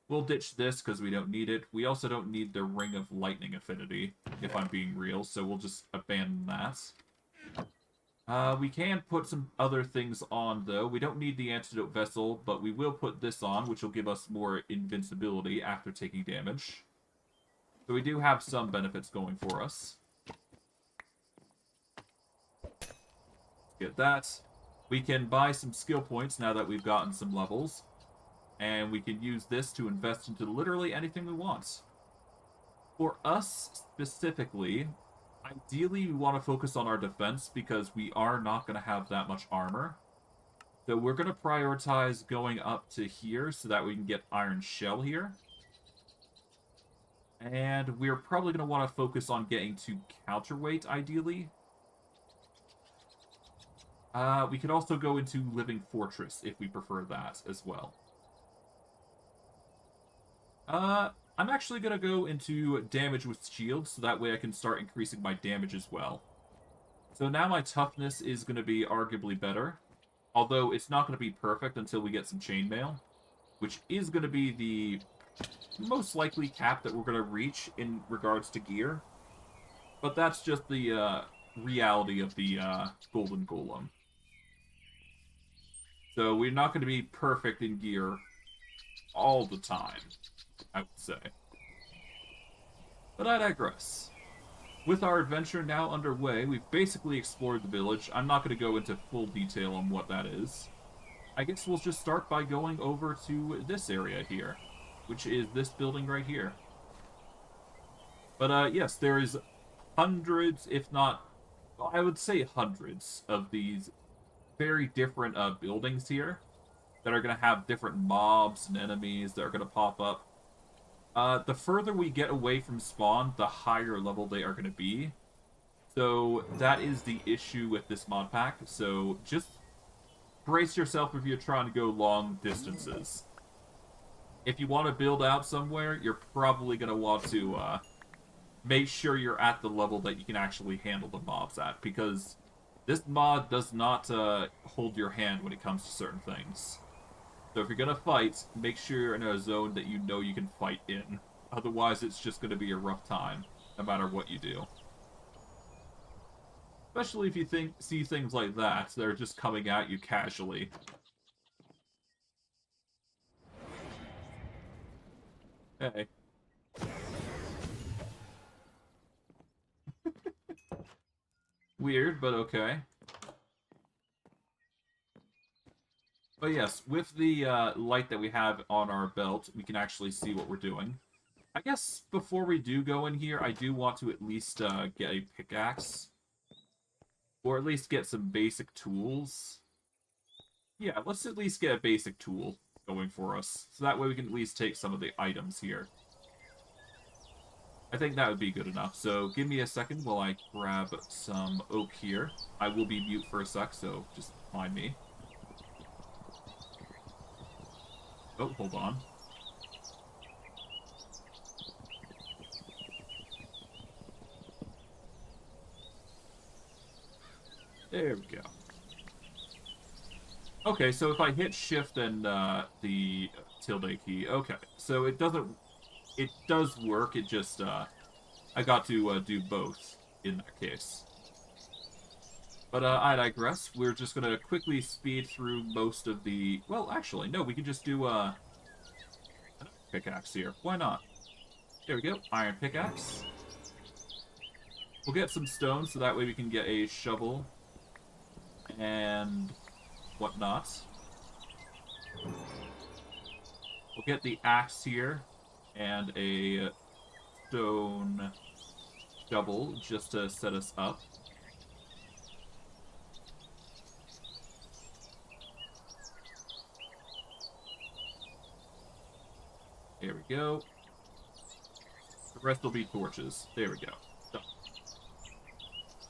We'll ditch this because we don't need it. We also don't need the Ring of Lightning affinity, if I'm being real, so we'll just abandon that. We can put some other things on, though. We don't need the Antidote Vessel, but we will put this on, which will give us more invincibility after taking damage. So we do have some benefits going for us. Get that. We can buy some skill points now that we've gotten some levels. And we can use this to invest into literally anything we want. For us, specifically, ideally we want to focus on our defense because we are not going to have that much armor. So we're going to prioritize going up to here so that we can get Iron Shell here. And we're probably going to want to focus on getting to Counterweight, ideally. We could also go into Living Fortress if we prefer that as well. I'm actually going to go into damage with shields, so that way I can start increasing my damage as well. So now my toughness is going to be arguably better, although it's not going to be perfect until we get some chainmail, which is going to be the most likely cap that we're going to reach in regards to gear. But that's just the reality of the Golden Golem. So we're not going to be perfect in gear all the time, I would say. But I digress. With our adventure now underway, we've basically explored the village. I'm not going to go into full detail on what that is. I guess we'll just start by going over to this area here, which is this building right here. But yes, there is hundreds, if not, I would say hundreds of these very different buildings here that are going to have different mobs and enemies that are going to pop up. The further we get away from spawn, the higher level they are going to be. So that is the issue with this mod pack. So just brace yourself if you're trying to go long distances. If you want to build out somewhere, you're probably going to want to make sure you're at the level that you can actually handle the mobs at, because this mod does not hold your hand when it comes to certain things. So if you're going to fight, make sure you're in a zone that you know you can fight in. Otherwise, it's just going to be a rough time. no matter what you do. Especially if you see things like that, they're just coming at you casually. Hey. Weird, but okay. But yes, with the light that we have on our belt, we can actually see what we're doing. I guess before we do go in here, I do want to at least get a pickaxe. Or at least get some basic tools. Yeah, let's at least get a basic tool going for us. So that way we can at least take some of the items here. I think that would be good enough. So give me a second while I grab some oak here. I will be mute for a sec, so just mind me. Oh, hold on. There we go. Okay, so if I hit shift and the tilde key, okay. So it does work, it just, I got to do both in that case. But I digress. We're just going to quickly speed through most of the... Well, actually, no, we can just do an pickaxe here. Why not? There we go. Iron pickaxe. We'll get some stone so that way we can get a shovel and whatnot. We'll get the axe here and a stone shovel just to set us up. There we go. The rest will be torches. There we go. Done.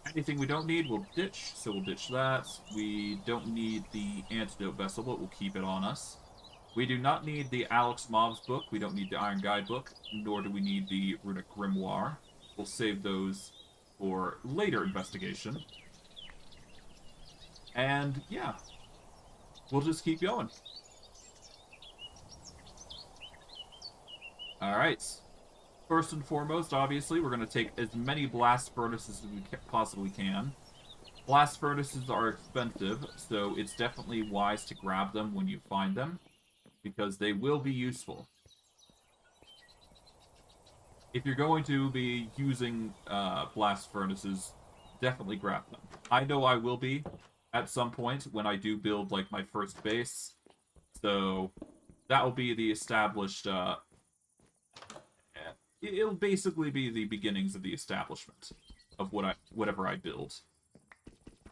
Anything we don't need, we'll ditch, so we'll ditch that. We don't need the antidote vessel, but we'll keep it on us. We do not need the Alex Mobs book, we don't need the Iron Guide book, nor do we need the Runic Grimoire. We'll save those for later investigation. And, yeah. We'll just keep going. Alright. First and foremost, obviously, we're going to take as many blast furnaces as we possibly can. Blast furnaces are expensive, so it's definitely wise to grab them when you find them, because they will be useful. If you're going to be using blast furnaces, definitely grab them. I know I will be at some point when I do build like my first base, so that will be the established... It'll basically be the beginnings of the establishment of whatever I build.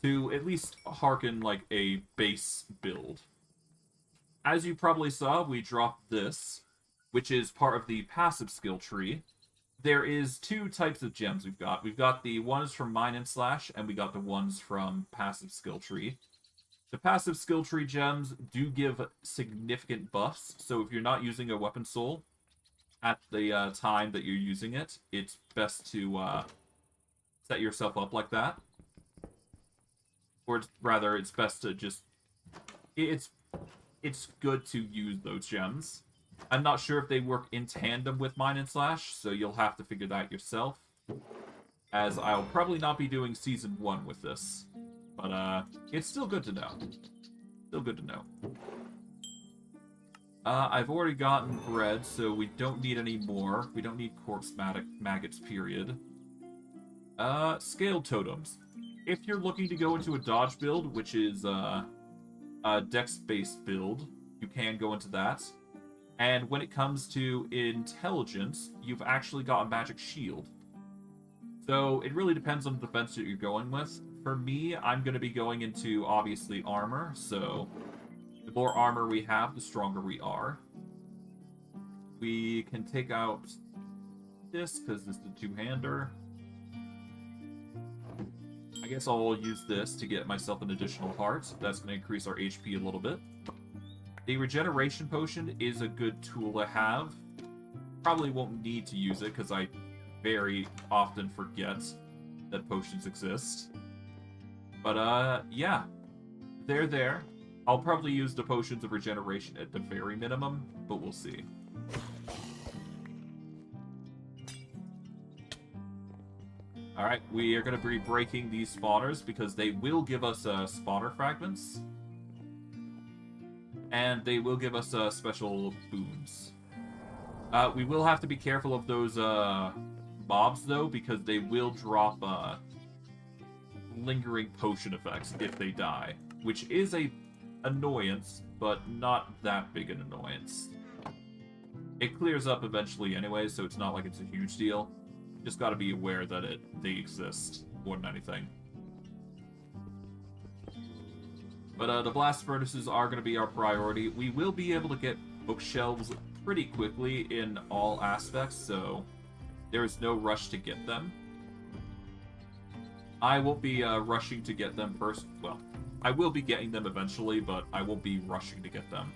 To at least harken like a base build. As you probably saw, we dropped this, which is part of the passive skill tree. There is two types of gems we've got. We've got the ones from Mine and Slash, and we got the ones from passive skill tree. The passive skill tree gems do give significant buffs, so if you're not using a weapon soul at the time that you're using it, it's best to set yourself up like that. Or rather, it's best to just... It's good to use those gems. I'm not sure if they work in tandem with Mine and Slash, so you'll have to figure that yourself. As I'll probably not be doing Season 1 with this. But, it's still good to know. Still good to know. I've already gotten bread, so we don't need any more. We don't need corpse maggots, period. Scaled totems. If you're looking to go into a dodge build, which is, a dex-based build, you can go into that. And when it comes to intelligence, you've actually got a magic shield. So it really depends on the defense that you're going with. For me, I'm going to be going into, obviously, armor, so... The more armor we have, the stronger we are. We can take out this, because this is a two-hander. I guess I'll use this to get myself an additional heart. That's going to increase our HP a little bit. The regeneration potion is a good tool to have. Probably won't need to use it, because I very often forget that potions exist. But, yeah. They're there. I'll probably use the potions of regeneration at the very minimum, but we'll see. Alright, we are going to be breaking these spawners because they will give us spawner fragments. And they will give us special boons. We will have to be careful of those mobs, though, because they will drop lingering potion effects if they die. Which is a annoyance, but not that big an annoyance. It clears up eventually anyway, so it's not like it's a huge deal. Just gotta be aware that they exist more than anything. But the blast furnaces are going to be our priority. We will be able to get bookshelves pretty quickly in all aspects, so there is no rush to get them. I won't be rushing to get them first. Well, I will be getting them eventually, but I won't be rushing to get them.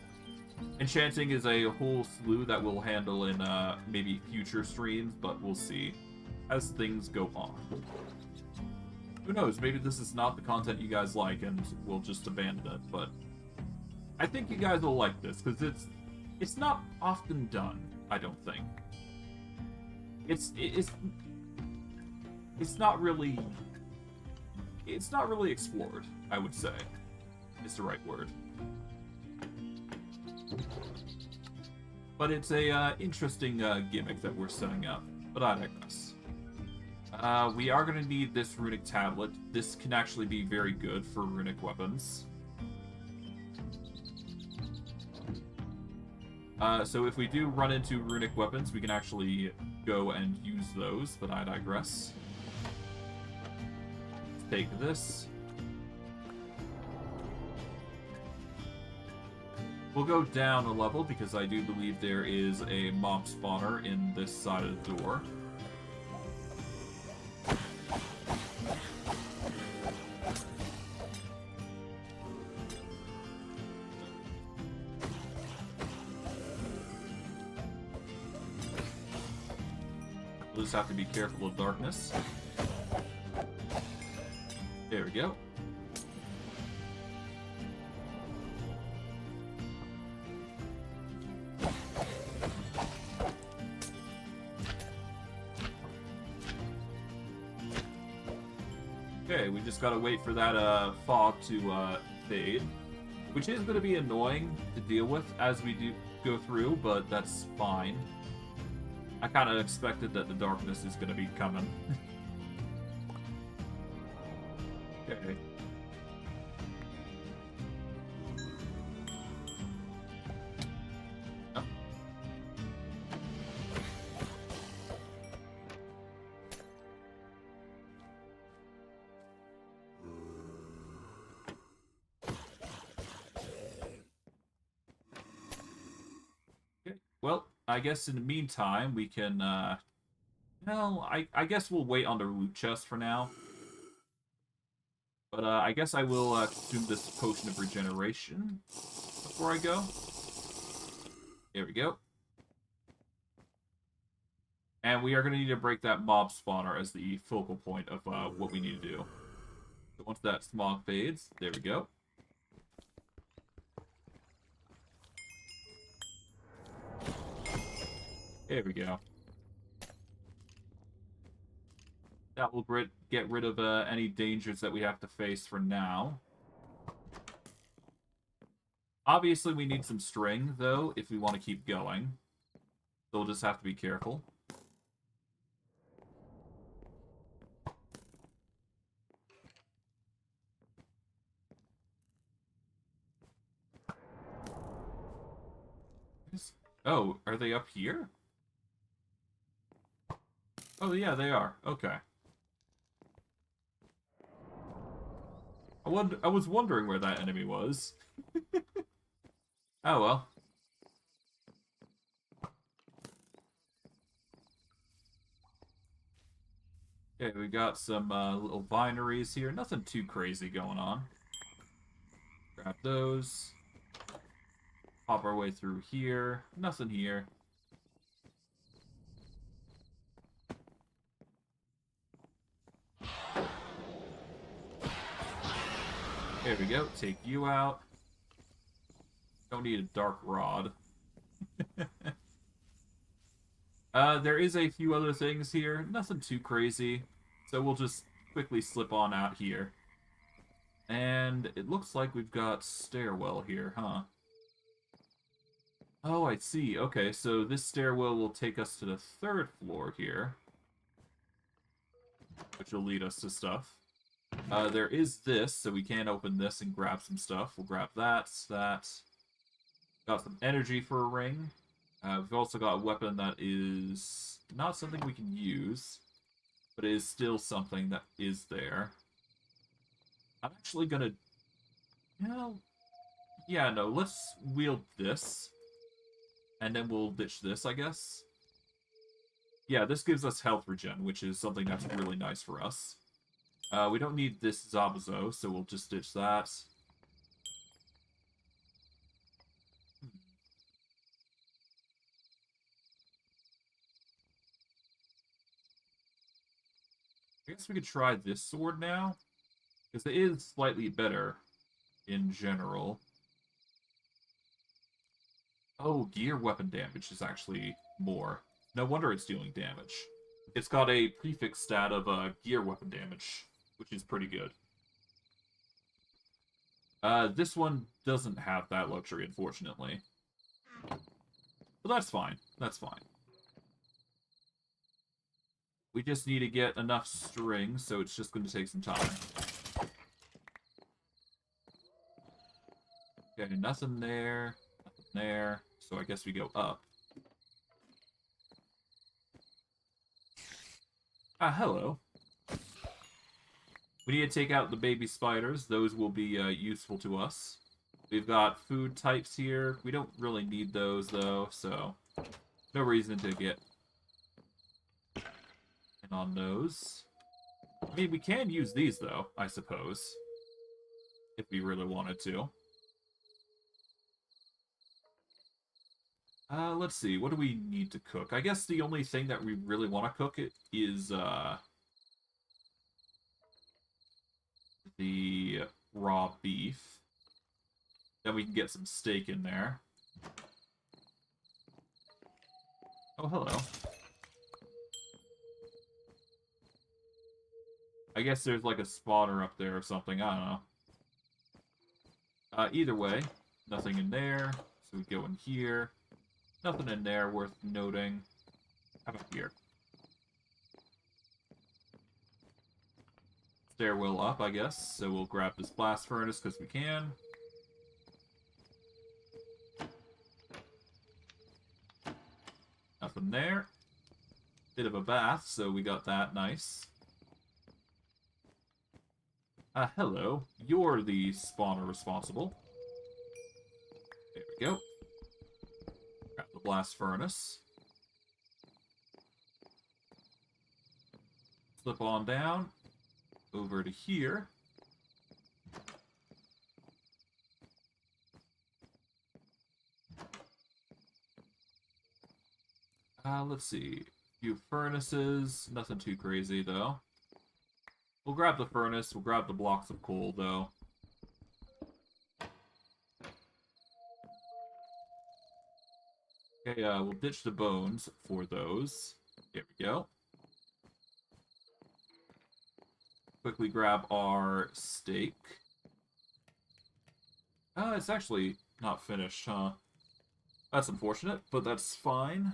Enchanting is a whole slew that we'll handle in maybe future streams, but we'll see as things go on. Who knows, maybe this is not the content you guys like and we'll just abandon it, but I think you guys will like this, because it's not often done, I don't think. It's not really explored, I would say, is the right word. But it's a interesting gimmick that we're setting up, but I digress. We are going to need this runic tablet. This can actually be very good for runic weapons. So if we do run into runic weapons, we can actually go and use those, but I digress. Let's take this. We'll go down a level because I do believe there is a mob spawner in this side of the door. We'll just have to be careful of darkness. There we go. Okay, we just gotta wait for that fog to fade, which is gonna be annoying to deal with as we do go through, but that's fine. I kind of expected that the darkness is gonna be coming. Okay. Oh. Okay. Well, I guess in the meantime, we can, well, I guess we'll wait on the loot chest for now. But, I guess I will, consume this potion of regeneration before I go. There we go. And we are going to need to break that mob spawner as the focal point of, what we need to do. So once that smog fades, there we go. There we go. That will get rid of any dangers that we have to face for now. Obviously, we need some string, though, if we want to keep going. So we'll just have to be careful. Oh, are they up here? Oh, yeah, they are. Okay. I was wondering where that enemy was. Oh, well. Okay, we got some little binaries here. Nothing too crazy going on. Grab those. Pop our way through here. Nothing here. There we go. Take you out. Don't need a dark rod. There is a few other things here. Nothing too crazy. So we'll just quickly slip on out here. And it looks like we've got stairwell here, huh? Oh, I see. Okay, so this stairwell will take us to the 3rd floor here, which will lead us to stuff. There is this, so we can open this and grab some stuff. We'll grab that, that. Got some energy for a ring. We've also got a weapon that is not something we can use, but it is still something that is there. I'm actually gonna... You know, yeah, no, let's wield this. And then we'll ditch this, I guess. Yeah, this gives us health regen, which is something that's really nice for us. We don't need this Zabuzo, so we'll just ditch that. I guess we could try this sword now, because it is slightly better in general. Oh, gear weapon damage is actually more. No wonder it's dealing damage. It's got a prefix stat of gear weapon damage, which is pretty good. This one doesn't have that luxury, unfortunately. But that's fine. That's fine. We just need to get enough string, so it's just going to take some time. Okay, nothing there. Nothing there. So I guess we go up. Ah, hello. We need to take out the baby spiders. Those will be useful to us. We've got food types here. We don't really need those, though, so no reason to get in on those. I mean, we can use these, though, I suppose, if we really wanted to. Let's see. What do we need to cook? I guess the only thing that we really want to cook is the raw beef. Then we can get some steak in there. Oh, hello. I guess there's like a spawner up there or something. I don't know. Either way, nothing in there. So we go in here. Nothing in there worth noting. How about here? Stairwell up, I guess. So we'll grab this blast furnace because we can. Nothing there. Bit of a bath, so we got that nice. Hello. You're the spawner responsible. There we go. Grab the blast furnace. Slip on down. Over to here. Let's see. A few furnaces. Nothing too crazy, though. We'll grab the furnace. We'll grab the blocks of coal, though. Okay, we'll ditch the bones for those. There we go. Quickly grab our steak. It's actually not finished, huh? That's unfortunate, but that's fine.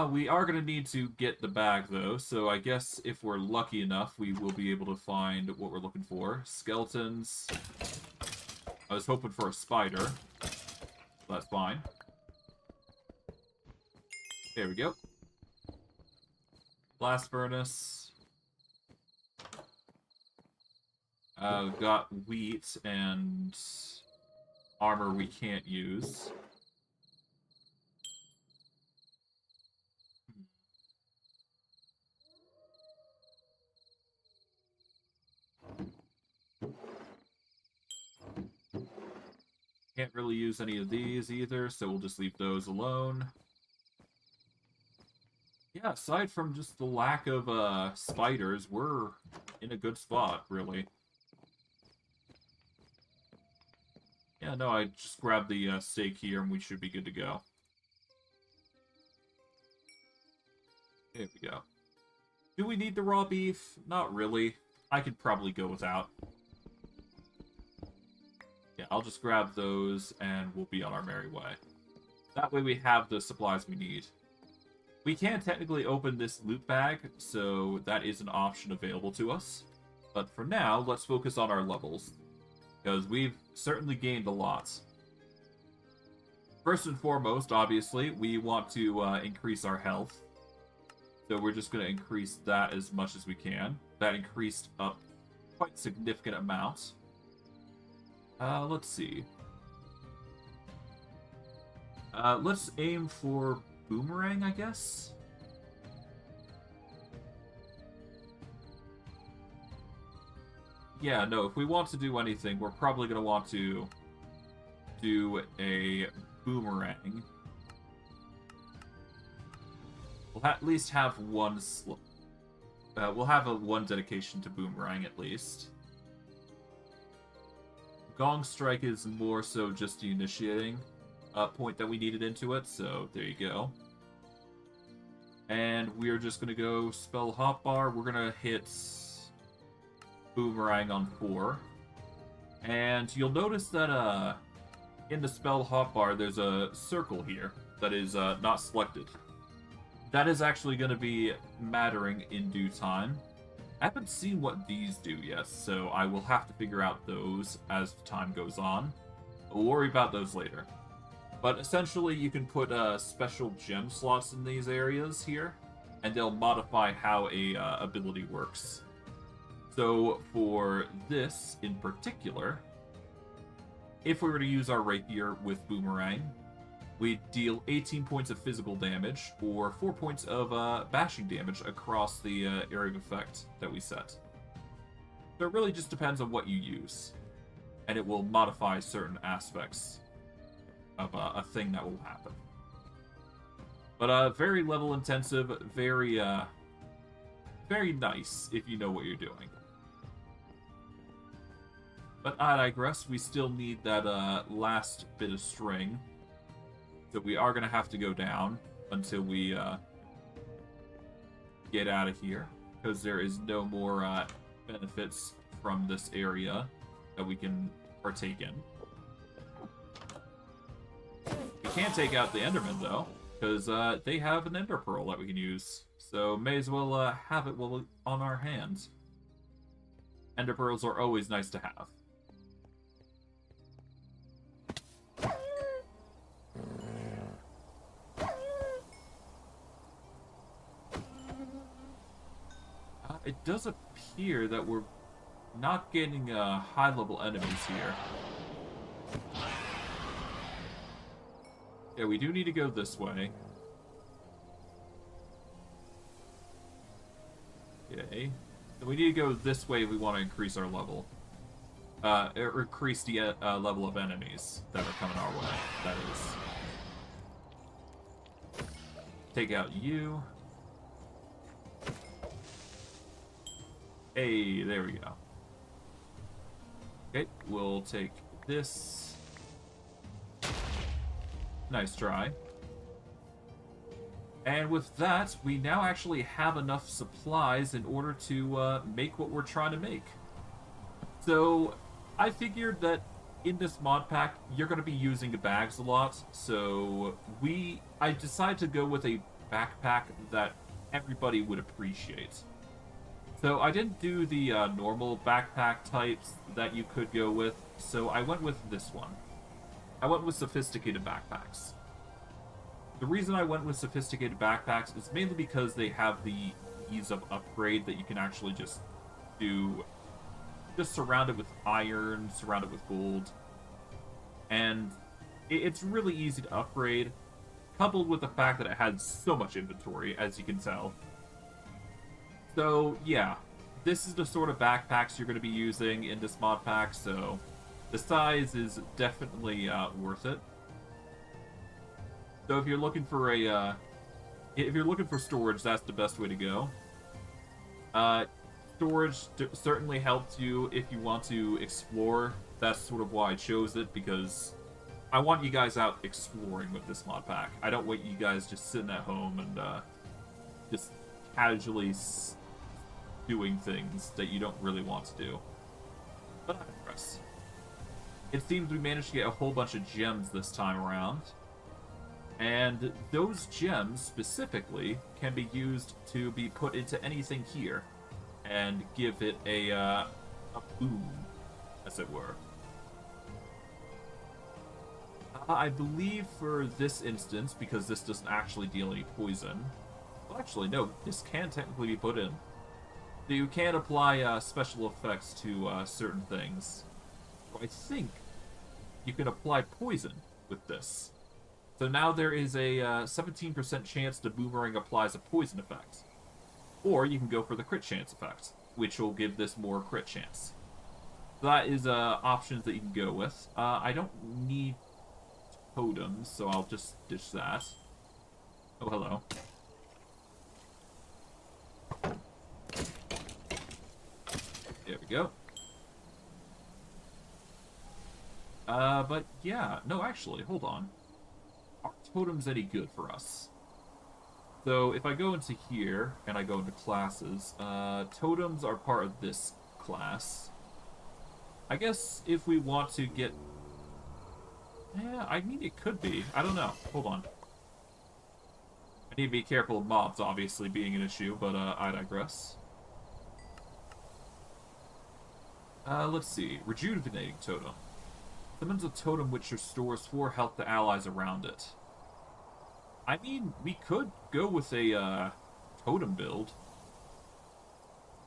We are going to need to get the bag, though, so I guess if we're lucky enough, we will be able to find what we're looking for. Skeletons. I was hoping for a spider. That's fine. There we go. Blast furnace. We've got wheat and armor we can't use. Can't really use any of these either, so we'll just leave those alone. Yeah, aside from just the lack of spiders, we're in a good spot, really. Yeah, no, I just grabbed the steak here and we should be good to go. There we go. Do we need the raw beef? Not really. I could probably go without. Yeah, I'll just grab those and we'll be on our merry way. That way we have the supplies we need. We can technically open this loot bag, so that is an option available to us. But for now, let's focus on our levels, because we've certainly gained a lot. First and foremost, obviously, we want to increase our health. So we're just going to increase that as much as we can. That increased up quite significant amounts. Let's see. Let's aim for boomerang, I guess. Yeah, no, if we want to do anything, we're probably going to want to do a boomerang. We'll at least have one we'll have one dedication to boomerang at least. Gong strike is more so just the initiating point that we needed into it, so there you go. And we're just gonna go spell hotbar. We're gonna hit boomerang on 4. And you'll notice that in the spell hotbar there's a circle here that is not selected. That is actually going to be mattering in due time. I haven't seen what these do yet, so I will have to figure out those as time goes on. We'll worry about those later. But essentially, you can put special gem slots in these areas here, and they'll modify how a ability works. So for this in particular, if we were to use our rapier with boomerang, we deal 18 points of physical damage, or 4 points of bashing damage across the area of effect that we set. So it really just depends on what you use, and it will modify certain aspects of a thing that will happen. But very level intensive, very nice if you know what you're doing. But I digress, we still need that last bit of string. So we are going to have to go down until we get out of here, because there is no more benefits from this area that we can partake in. We can't take out the Enderman, though, because they have an Ender Pearl that we can use. So may as well have it on our hands. Ender Pearls are always nice to have. It does appear that we're not getting high-level enemies here. Yeah, we do need to go this way. Okay. So we need to go this way if we want to increase our level. Increase the level of enemies that are coming our way, that is. Take out you. Hey, there we go. Okay, we'll take this. Nice try. And with that, we now actually have enough supplies in order to make what we're trying to make. So, I figured that in this mod pack, you're going to be using the bags a lot, so I decided to go with a backpack that everybody would appreciate. So I didn't do the normal backpack types that you could go with, so I went with this one. I went with sophisticated backpacks. The reason I went with sophisticated backpacks is mainly because they have the ease of upgrade that you can actually just do, just surround it with iron, surround it with gold, and it's really easy to upgrade, coupled with the fact that it has so much inventory, as you can tell. So, yeah, this is the sort of backpacks you're going to be using in this mod pack, so the size is definitely worth it. So if you're looking for storage, that's the best way to go. Storage certainly helps you if you want to explore. That's sort of why I chose it, because I want you guys out exploring with this mod pack. I don't want you guys just sitting at home and just casually doing things that you don't really want to do. But I digress. It seems we managed to get a whole bunch of gems this time around. And those gems, specifically, can be used to be put into anything here. And give it a boom, as it were. I believe for this instance, because this doesn't actually deal any poison... Well, actually, no, this can technically be put in. You can apply special effects to certain things. I think you can apply poison with this. So now there is a 17% chance the boomerang applies a poison effect. Or you can go for the crit chance effect, which will give this more crit chance. So that is options that you can go with. I don't need totems, so I'll just ditch that. Oh, hello. There we go. But yeah, no, actually, hold on. Are totems any good for us? So if I go into here, and I go into classes, totems are part of this class. I guess if we want to get... Yeah, I mean, it could be. I don't know. Hold on. I need to be careful of mobs, obviously, being an issue, but I digress. Let's see. Rejuvenating Totem. Summons a totem which restores 4 health to allies around it. I mean, we could go with a totem build.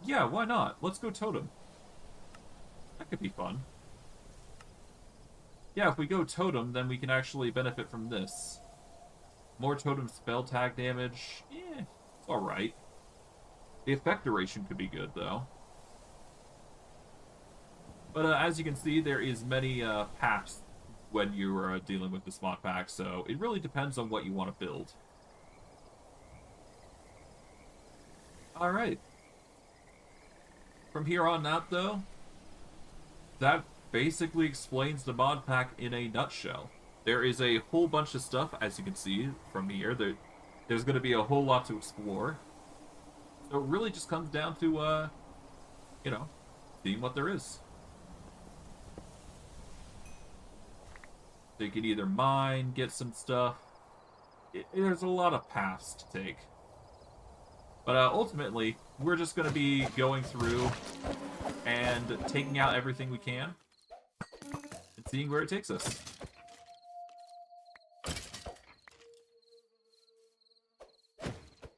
Yeah, why not? Let's go totem. That could be fun. Yeah, if we go totem, then we can actually benefit from this. More totem spell tag damage. Yeah, it's alright. The effect duration could be good, though. But as you can see, there is many paths when you're dealing with this mod pack, so it really depends on what you want to build. Alright. From here on out, though, that basically explains the mod pack in a nutshell. There is a whole bunch of stuff, as you can see from here. There's going to be a whole lot to explore. So it really just comes down to, you know, seeing what there is. So you can either mine, get some stuff. There's a lot of paths to take. But ultimately, we're just going to be going through and taking out everything we can and seeing where it takes us.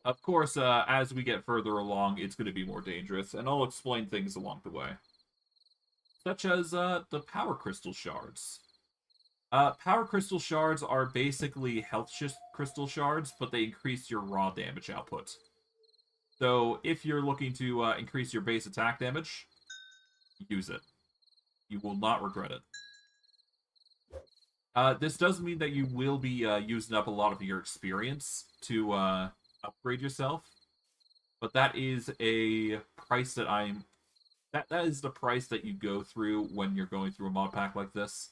Of course, as we get further along, it's going to be more dangerous, and I'll explain things along the way. Such as the power crystal shards. Power crystal shards are basically health crystal shards, but they increase your raw damage output. So if you're looking to increase your base attack damage, use it. You will not regret it. This does mean that you will be using up a lot of your experience to upgrade yourself, but that is a price that that is the price that you go through when you're going through a mod pack like this.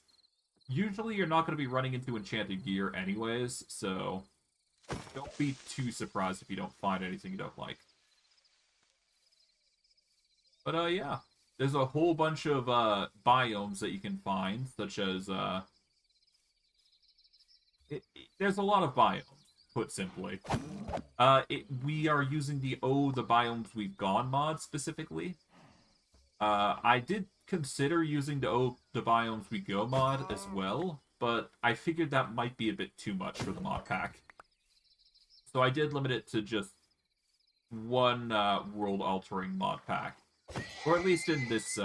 Usually you're not going to be running into enchanted gear anyways, so don't be too surprised if you don't find anything you don't like. But yeah, there's a whole bunch of biomes that you can find, such as there's a lot of biomes, put simply. We are using the the biomes we've gone mod specifically. I did consider using the biomes we go mod as well, but I figured that might be a bit too much for the mod pack. So I did limit it to just one world-altering mod pack. Or at least in this,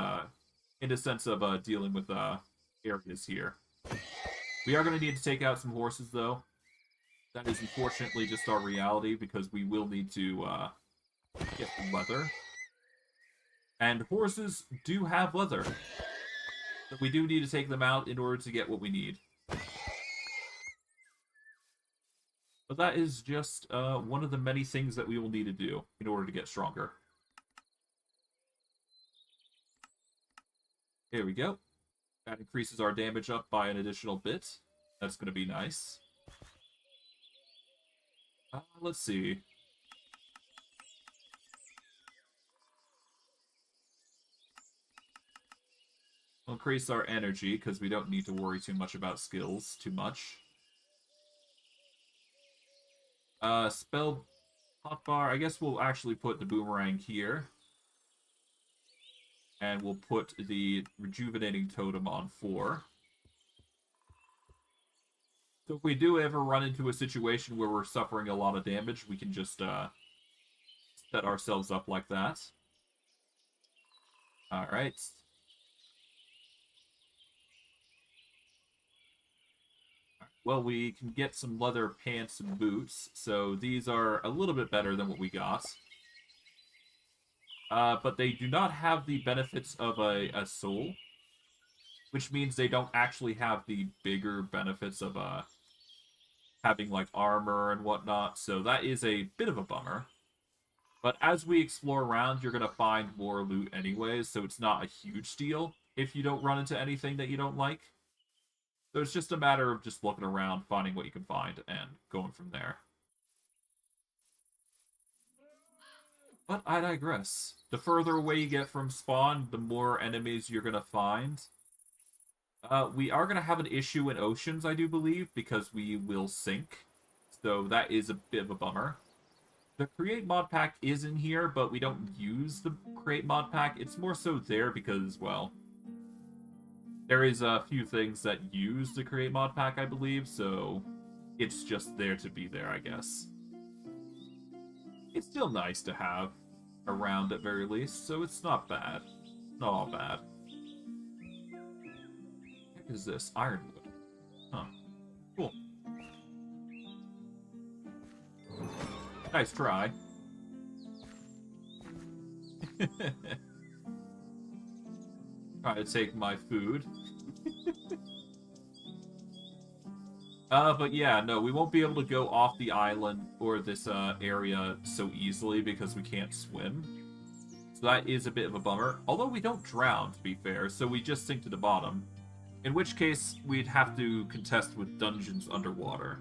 in the sense of dealing with areas here. We are going to need to take out some horses, though. That is unfortunately just our reality, because we will need to get some leather. And horses do have leather. So we do need to take them out in order to get what we need. But that is just one of the many things that we will need to do in order to get stronger. Here we go. That increases our damage up by an additional bit. That's going to be nice. Let's see. increase our energy, because we don't need to worry too much about skills too much. Spell hotbar. I guess we'll actually put the boomerang here. And we'll put the rejuvenating totem on 4. So if we do ever run into a situation where we're suffering a lot of damage, we can just set ourselves up like that. Alright. Well, we can get some leather pants and boots, so these are a little bit better than what we got. But they do not have the benefits of a soul, which means they don't actually have the bigger benefits of having like armor and whatnot, so that is a bit of a bummer. But as we explore around, you're going to find more loot anyways, so it's not a huge deal if you don't run into anything that you don't like. So it's just a matter of just looking around, finding what you can find, and going from there. But I digress. The further away you get from spawn, the more enemies you're going to find. We are going to have an issue in oceans, I do believe, because we will sink. So that is a bit of a bummer. The Create mod pack is in here, but we don't use the Create mod pack. It's more so there because, well, there is a few things that use the Create mod pack, I believe, so it's just there to be there, I guess. It's still nice to have around at very least, so it's not bad. Not all bad. What is this? Ironwood. Huh. Cool. Nice try. Trying to take my food. But yeah, no, we won't be able to go off the island or this area so easily because we can't swim. So that is a bit of a bummer. Although we don't drown, to be fair, so we just sink to the bottom. In which case, we'd have to contest with dungeons underwater.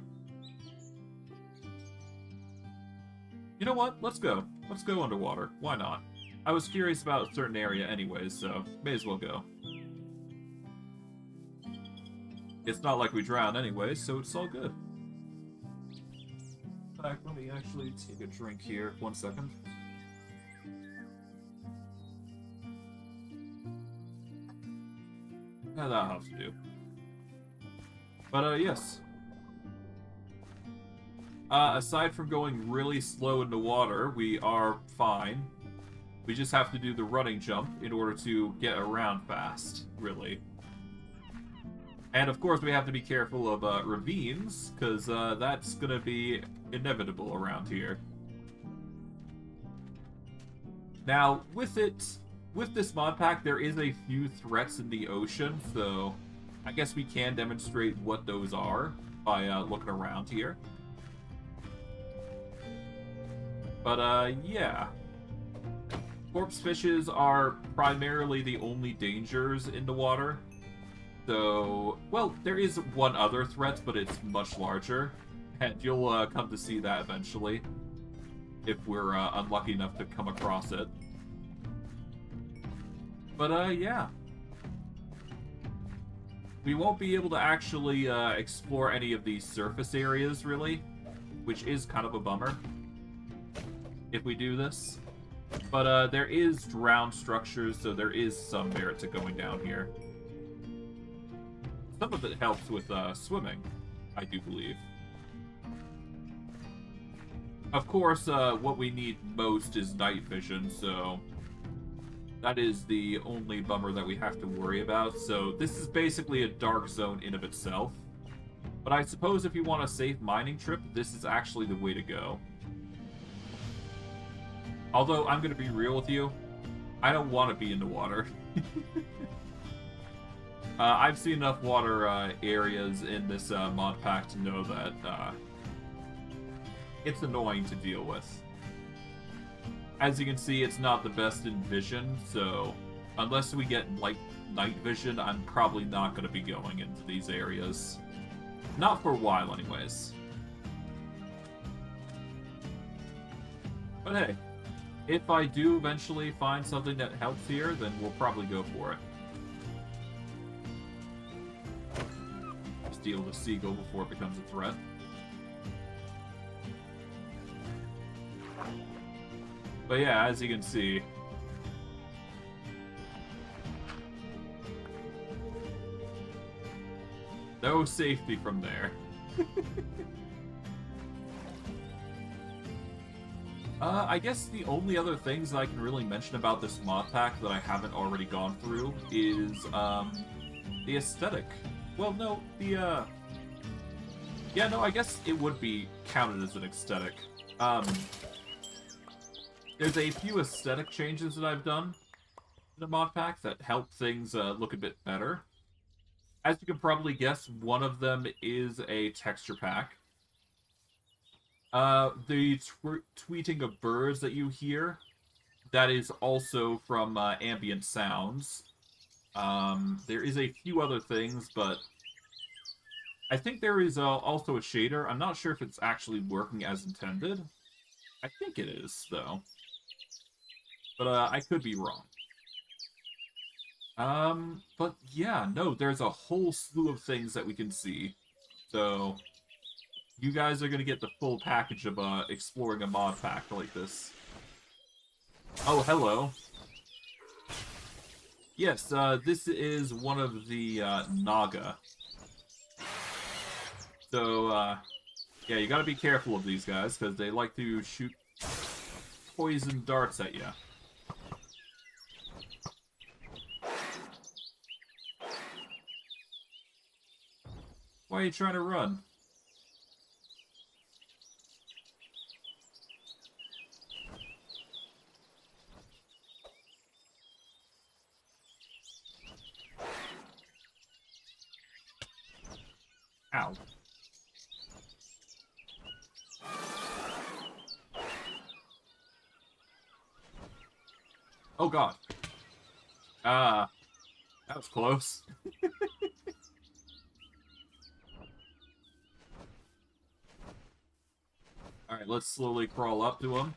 You know what? Let's go. Let's go underwater. Why not? I was curious about a certain area anyways, so may as well go. It's not like we drown anyways, so it's all good. In fact, let me actually take a drink here. 1 second. Yeah, that'll have to do. But, yes. Aside from going really slow in the water, we are fine. We just have to do the running jump in order to get around fast, really. And of course we have to be careful of ravines, because that's going to be inevitable around here. Now, with this mod pack, there is a few threats in the ocean, so I guess we can demonstrate what those are by looking around here. But, yeah. Corpse fishes are primarily the only dangers in the water. So, well, there is one other threat, but it's much larger. And you'll come to see that eventually, if we're unlucky enough to come across it. But, yeah. We won't be able to actually explore any of these surface areas, really, which is kind of a bummer if we do this. But there is drowned structures, so there is some merit to going down here. Some of it helps with swimming, I do believe. Of course, what we need most is night vision, so that is the only bummer that we have to worry about. So this is basically a dark zone in of itself. But I suppose if you want a safe mining trip, this is actually the way to go. Although, I'm going to be real with you, I don't want to be in the water. I've seen enough water areas in this mod pack to know that it's annoying to deal with. As you can see, it's not the best in vision, so unless we get night vision, I'm probably not going to be going into these areas. Not for a while, anyways. But hey, if I do eventually find something that helps here, then we'll probably go for it. deal with a seagull before it becomes a threat. But yeah, as you can see, no safety from there. I guess the only other things that I can really mention about this mod pack that I haven't already gone through is, the aesthetic. Well, no, the, yeah, no, I guess it would be counted as an aesthetic. There's a few aesthetic changes that I've done in the mod pack that help things look a bit better. As you can probably guess, one of them is a texture pack. The tweeting of birds that you hear, that is also from ambient sounds. There is a few other things, but I think there is also a shader. I'm not sure if it's actually working as intended. I think it is, though. But I could be wrong. But yeah, no, there's a whole slew of things that we can see. So, you guys are gonna get the full package of exploring a mod pack like this. Oh, hello. Yes, this is one of the Naga. So, yeah, you gotta be careful of these guys, because they like to shoot poison darts at you. Why are you trying to run? Ow. Oh god. That was close. Alright, let's slowly crawl up to him.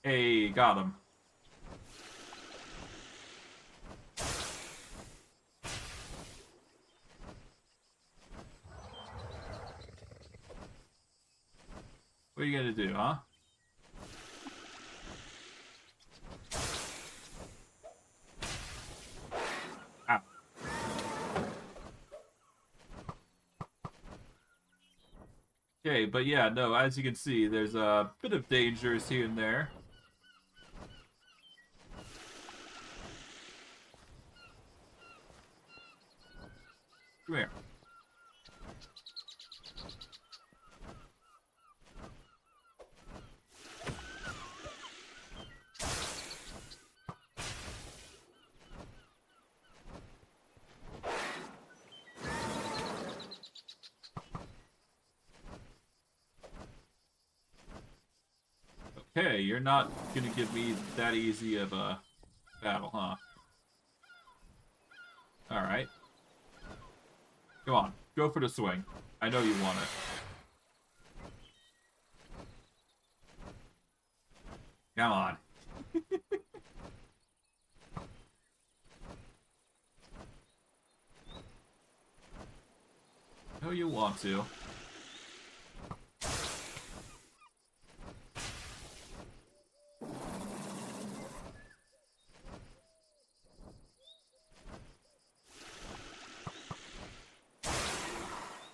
Hey, got him. What are you gonna do, huh? Ow. Okay, but yeah, no, as you can see, there's a bit of dangers here and there. Come here. Okay, you're not gonna give me that easy of a battle, huh? Alright. Come on, go for the swing. I know you want it. Come on. No, you want to.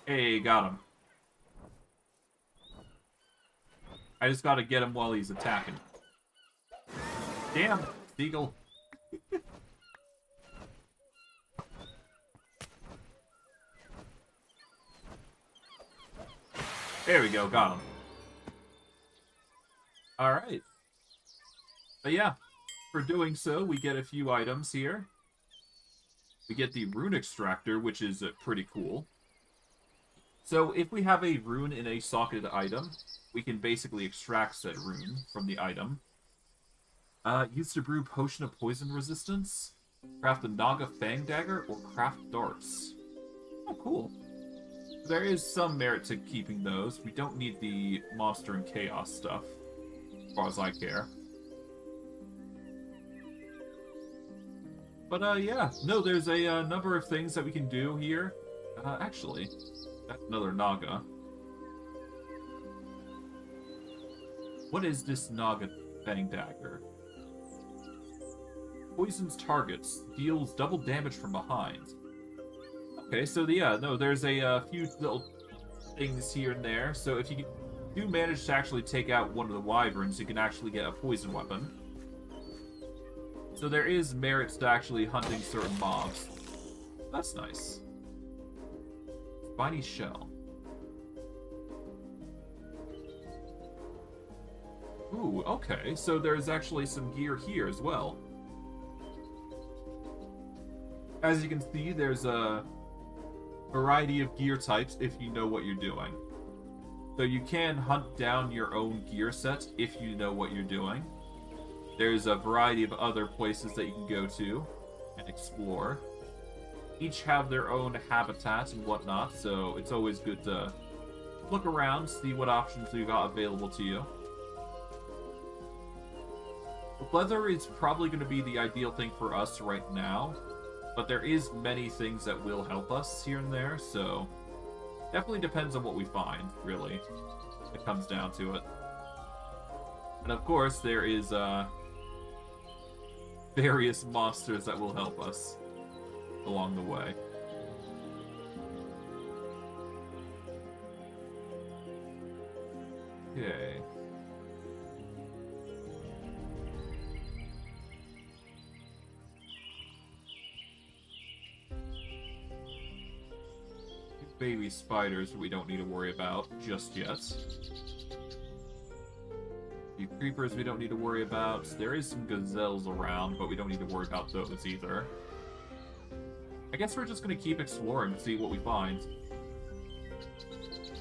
Hey, got him. I just gotta get him while he's attacking. Damn, Seagull. There we go, got him. Alright. But yeah, for doing so, we get a few items here. We get the rune extractor, which is pretty cool. So if we have a rune in a socketed item, we can basically extract said rune from the item. Used to brew potion of poison resistance, craft a Naga Fang Dagger, or craft darts. Oh, cool. There is some merit to keeping those. We don't need the monster and chaos stuff, as far as I care. But, yeah. No, there's a number of things that we can do here. Actually, that's another Naga. What is this Naga Fang Dagger? Poisons targets. Deals double damage from behind. Okay, so yeah, no, there's a few little things here and there. So if you do manage to actually take out one of the wyverns, you can actually get a poison weapon. So there is merits to actually hunting certain mobs. That's nice. Spiny shell. Ooh, okay. So there's actually some gear here as well. As you can see, there's a variety of gear types if you know what you're doing. So you can hunt down your own gear set if you know what you're doing. There's a variety of other places that you can go to and explore. Each have their own habitat and whatnot, so it's always good to look around, see what options you got available to you. Leather is probably going to be the ideal thing for us right now, but there is many things that will help us here and there, so definitely depends on what we find, really. It comes down to it. And of course, there is various monsters that will help us along the way. Okay. Baby spiders we don't need to worry about just yet. The creepers we don't need to worry about. There is some gazelles around, but we don't need to worry about those either. I guess we're just going to keep exploring and see what we find.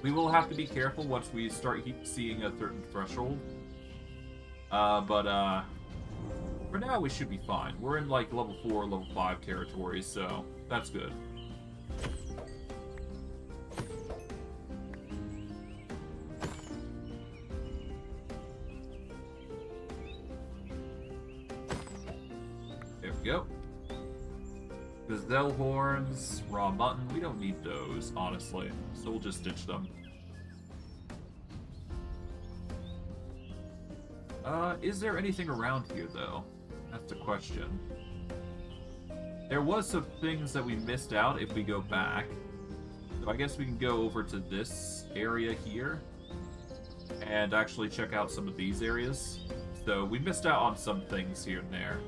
We will have to be careful once we start seeing a certain threshold. But for now we should be fine. We're in like level 4, level 5 territories, so that's good. Go. Gazelle horns, raw mutton, we don't need those, honestly. So we'll just ditch them. Is there anything around here, though? That's the question. There was some things that we missed out if we go back. So I guess we can go over to this area here and actually check out some of these areas. So we missed out on some things here and there.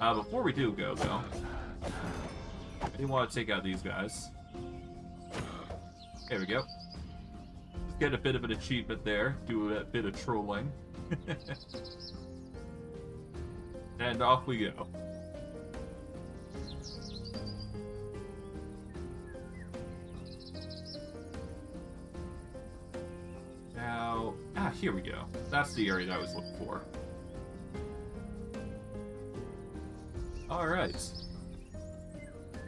Before we do go, though, I do want to take out these guys. There we go. Just get a bit of an achievement there. Do a bit of trolling. And off we go. Now, here we go. That's the area that I was looking for. Alright.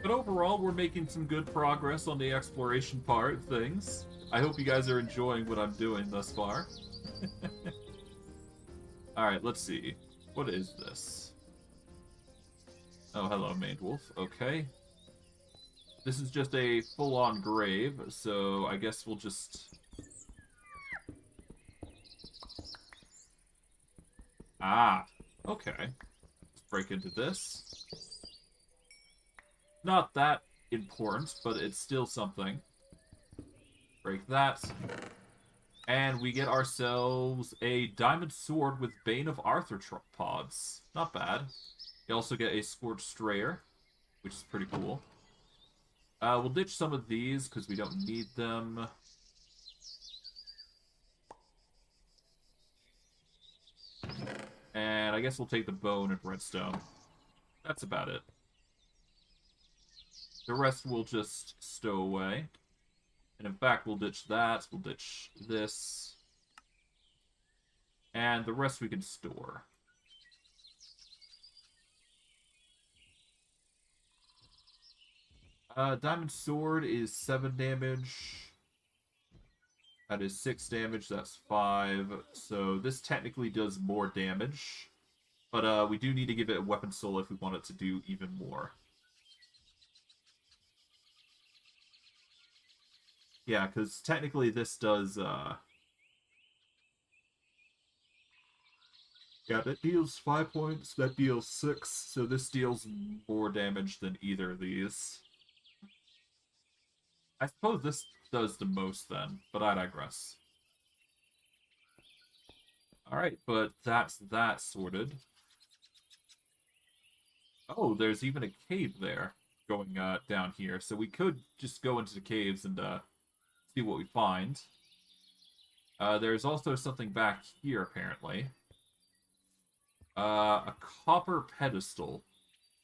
But overall, we're making some good progress on the exploration part of things. I hope you guys are enjoying what I'm doing thus far. Alright, let's see. What is this? Oh, hello, maned wolf. Okay. This is just a full-on grave, so I guess we'll just... Ah, okay. Let's break into this. Not that important, but it's still something. Break that. And we get ourselves a diamond sword with Bane of Arthropods. Not bad. You also get a Scorched Strayer, which is pretty cool. We'll ditch some of these because we don't need them. And I guess we'll take the bone and redstone. That's about it. The rest we'll just stow away. And in fact, we'll ditch that. We'll ditch this. And the rest we can store. Diamond Sword is 7 damage. That is 6 damage, that's 5. So this technically does more damage. But we do need to give it a weapon soul if we want it to do even more. Yeah, because technically this does, yeah, that deals 5 points, that deals 6, so this deals more damage than either of these. I suppose this does the most then, but I digress. Alright, but that's that sorted. Oh, there's even a cave there going down here, so we could just go into the caves and see what we find. There's also something back here, apparently. A copper pedestal.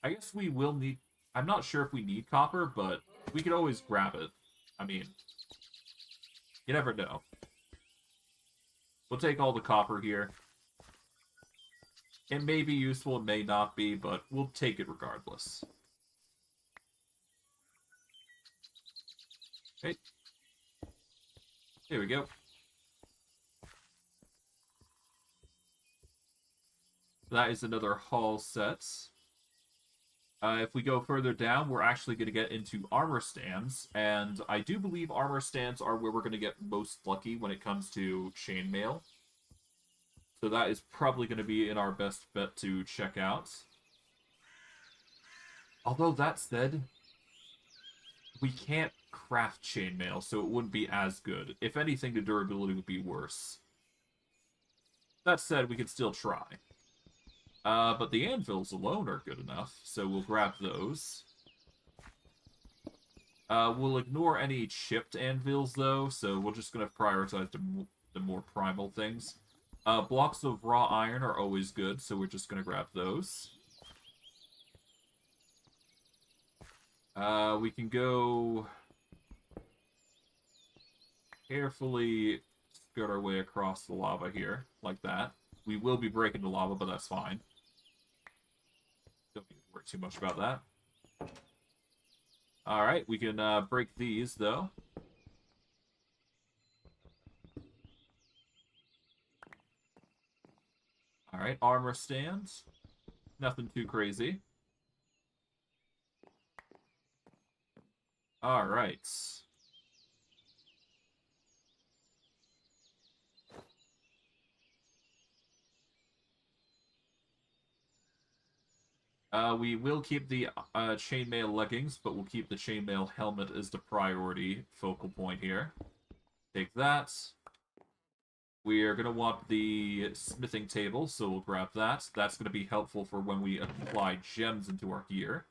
I guess we will need... I'm not sure if we need copper, but we could always grab it. I mean, you never know. We'll take all the copper here. It may be useful, it may not be, but we'll take it regardless. Okay. Here we go. That is another hall set. If we go further down, we're actually going to get into armor stands, and I do believe armor stands are where we're going to get most lucky when it comes to chainmail. So that is probably going to be in our best bet to check out. Although that said, we can't craft chainmail, so it wouldn't be as good. If anything, the durability would be worse. That said, we could still try. But the anvils alone are good enough, so we'll grab those. We'll ignore any chipped anvils, though, so we're just going to prioritize the more primal things. Blocks of raw iron are always good, so we're just going to grab those. We can go carefully skirt our way across the lava here, like that. We will be breaking the lava, but that's fine. Don't need to worry too much about that. Alright, we can break these, though. Alright, armor stands. Nothing too crazy. Alright. We will keep the chainmail leggings, but we'll keep the chainmail helmet as the priority focal point here. Take that. We are going to want the smithing table, so we'll grab that. That's going to be helpful for when we apply gems into our gear.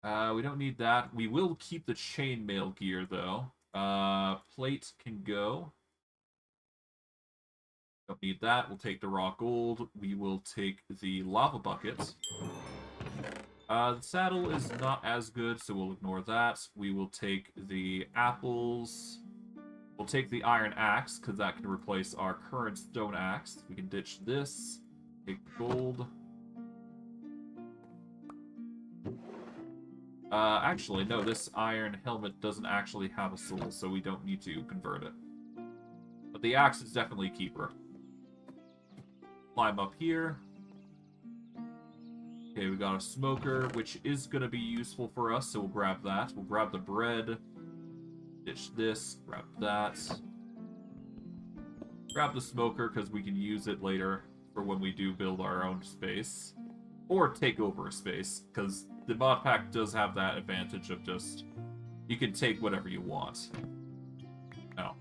We don't need that. We will keep the chainmail gear, though. Plate can go. Don't need that. We'll take the raw gold. We will take the lava bucket. The saddle is not as good, so we'll ignore that. We will take the apples. We'll take the iron axe, because that can replace our current stone axe. We can ditch this. Take the gold. Actually, no, this iron helmet doesn't actually have a soul, so we don't need to convert it. But the axe is definitely a keeper. Climb up here. Okay, we got a smoker, which is going to be useful for us, so we'll grab that. We'll grab the bread. Ditch this. Grab that. Grab the smoker, because we can use it later for when we do build our own space. Or take over a space, because the mod pack does have that advantage of just... you can take whatever you want. No.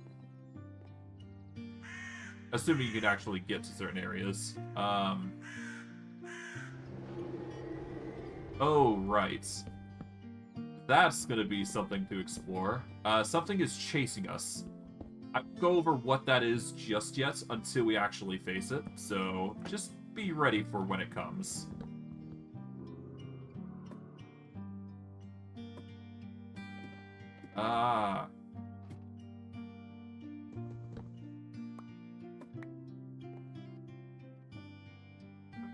Assuming you can actually get to certain areas. Oh, right. That's gonna be something to explore. Something is chasing us. I won't go over what that is just yet until we actually face it, so just be ready for when it comes.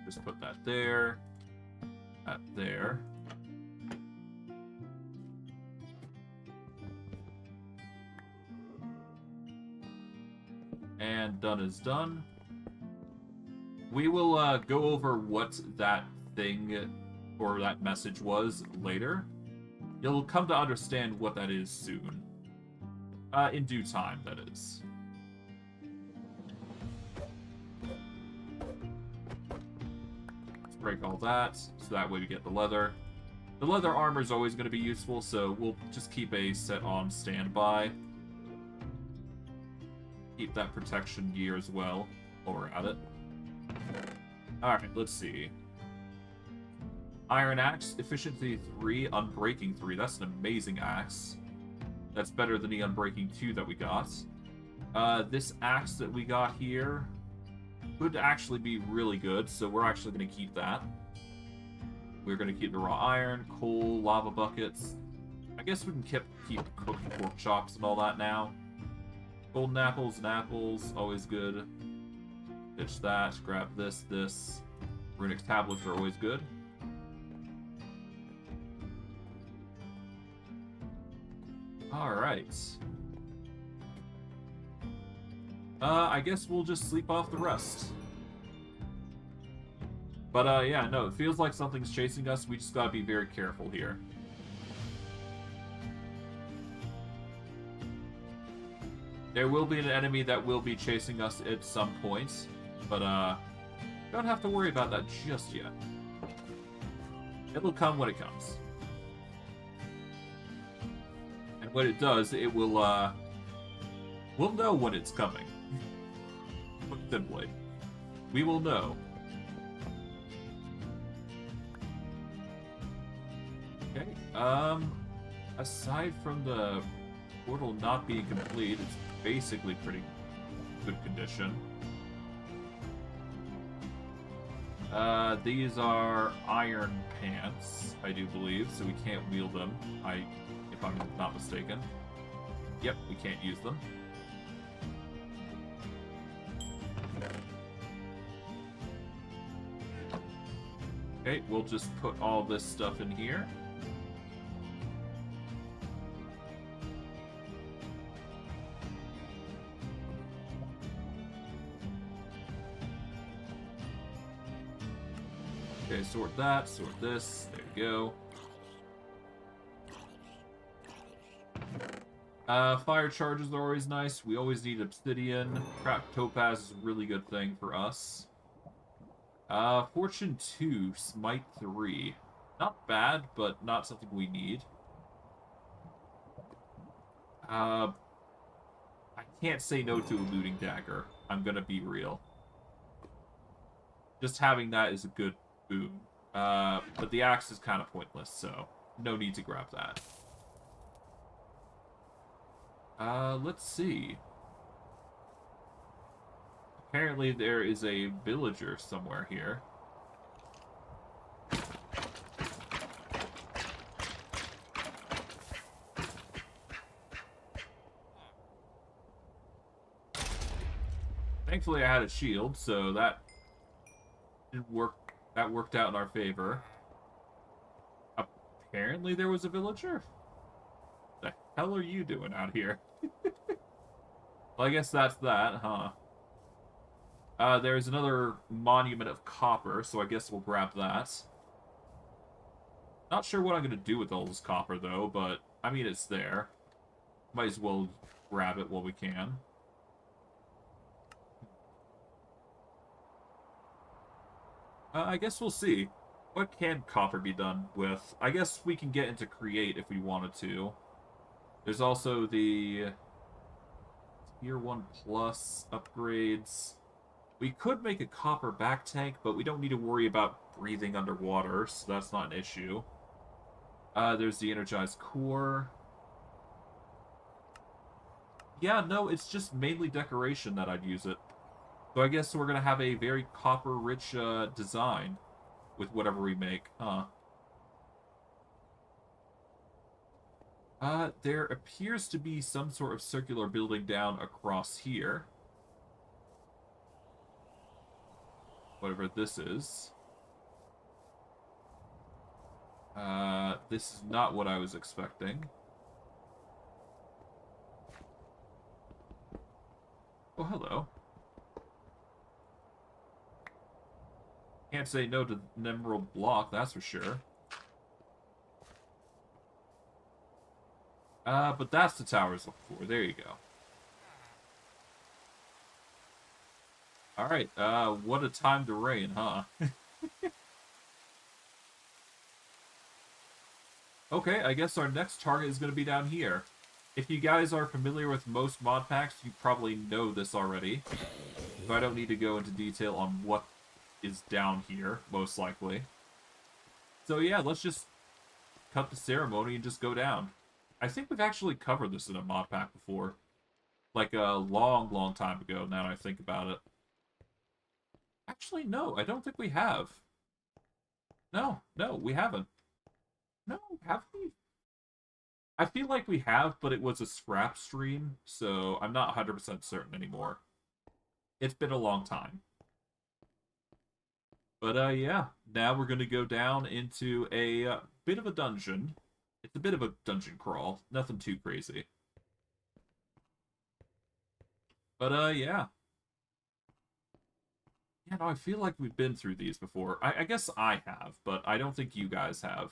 Just put that there. That there. And done is done. We will go over what that thing or that message was later. You'll come to understand what that is soon. In due time, that is. Let's break all that, so that way we get the leather. The leather armor is always going to be useful, so we'll just keep a set on standby. Keep that protection gear as well while we're at it. Alright, let's see. Iron Axe, Efficiency 3, Unbreaking 3. That's an amazing axe. That's better than the Unbreaking 2 that we got. This axe that we got here could actually be really good, so we're actually going to keep that. We're going to keep the raw iron, coal, lava buckets. I guess we can keep cooking pork chops and all that now. Golden apples and apples, always good. Ditch that, grab this. Runic tablets are always good. Alright. I guess we'll just sleep off the rest. But, yeah, no, it feels like something's chasing us. We just gotta be very careful here. There will be an enemy that will be chasing us at some point. But, don't have to worry about that just yet. It'll come when it comes. And when it does, it will, we'll know when it's coming. Put simply. We will know. Okay, aside from the portal not being complete, it's basically pretty good condition. These are iron pants, I do believe, so we can't wield them, if I'm not mistaken. Yep, we can't use them. Okay, we'll just put all this stuff in here. Okay, sort that, sort this. There you go. Fire charges are always nice. We always need obsidian. Cracked topaz is a really good thing for us. Fortune 2, smite 3. Not bad, but not something we need. I can't say no to a looting dagger. I'm gonna be real. Just having that is a good boon. But the axe is kind of pointless, so no need to grab that. Let's see. Apparently there is a villager somewhere here. Thankfully I had a shield, so that didn't work. That worked out in our favor. Apparently there was a villager? The hell are you doing out here? Well, I guess that's that, huh? There's another monument of copper, so I guess we'll grab that. Not sure what I'm going to do with all this copper, though, but, I mean, it's there. Might as well grab it while we can. I guess we'll see. What can copper be done with? I guess we can get into create if we wanted to. There's also the Tier 1 Plus upgrades. We could make a copper back tank, but we don't need to worry about breathing underwater, so that's not an issue. There's the energized core. Yeah, no, it's just mainly decoration that I'd use it. So I guess we're going to have a very copper-rich design with whatever we make, huh? There appears to be some sort of circular building down across here. Whatever this is. This is not what I was expecting. Oh, hello. Can't say no to an emerald block, that's for sure. But that's the towers look for. There you go. Alright, what a time to reign, huh? Okay, I guess our next target is going to be down here. If you guys are familiar with most mod packs, you probably know this already. So I don't need to go into detail on what is down here, most likely. So yeah, let's just cut the ceremony and just go down. I think we've actually covered this in a mod pack before. Like a long, long time ago, now that I think about it. Actually, no, I don't think we have. No, we haven't. No, have we? I feel like we have, but it was a scrap stream, so I'm not 100% certain anymore. It's been a long time. But, yeah, now we're going to go down into a bit of a dungeon. It's a bit of a dungeon crawl, nothing too crazy. But, yeah. Yeah, no, I feel like we've been through these before. I guess I have, but I don't think you guys have.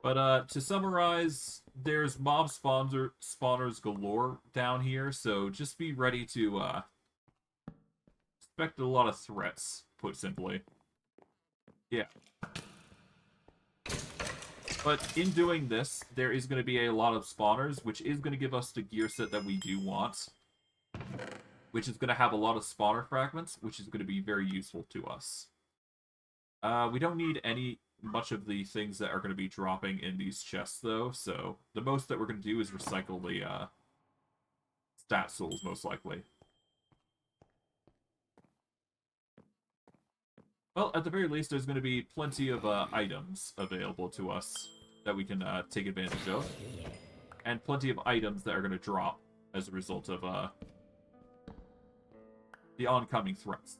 But, to summarize, there's mob spawners galore down here, so just be ready to, expect a lot of threats, put simply. Yeah. But in doing this, there is going to be a lot of spawners, which is going to give us the gear set that we do want. Which is going to have a lot of spawner fragments, which is going to be very useful to us. We don't need much of the things that are going to be dropping in these chests, though, so the most that we're going to do is recycle the stat souls, most likely. Well, at the very least, there's going to be plenty of items available to us that we can take advantage of. And plenty of items that are going to drop as a result of the oncoming threats.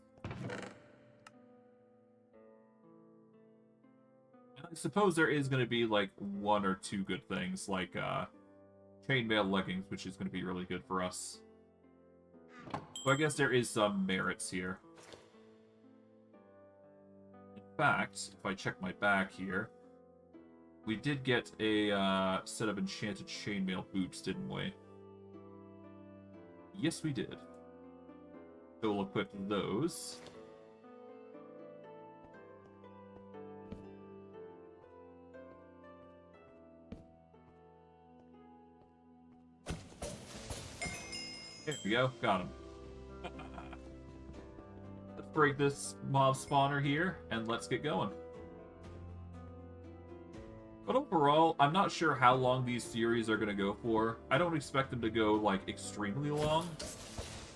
And I suppose there is going to be, like, one or two good things, like chainmail leggings, which is going to be really good for us. So I guess there is some merits here. In fact, if I check my bag here, we did get a set of enchanted chainmail boots, didn't we? Yes, we did. So we'll equip those. There we go, got him. Let's break this mob spawner here, and let's get going. But overall, I'm not sure how long these series are going to go for. I don't expect them to go, like, extremely long.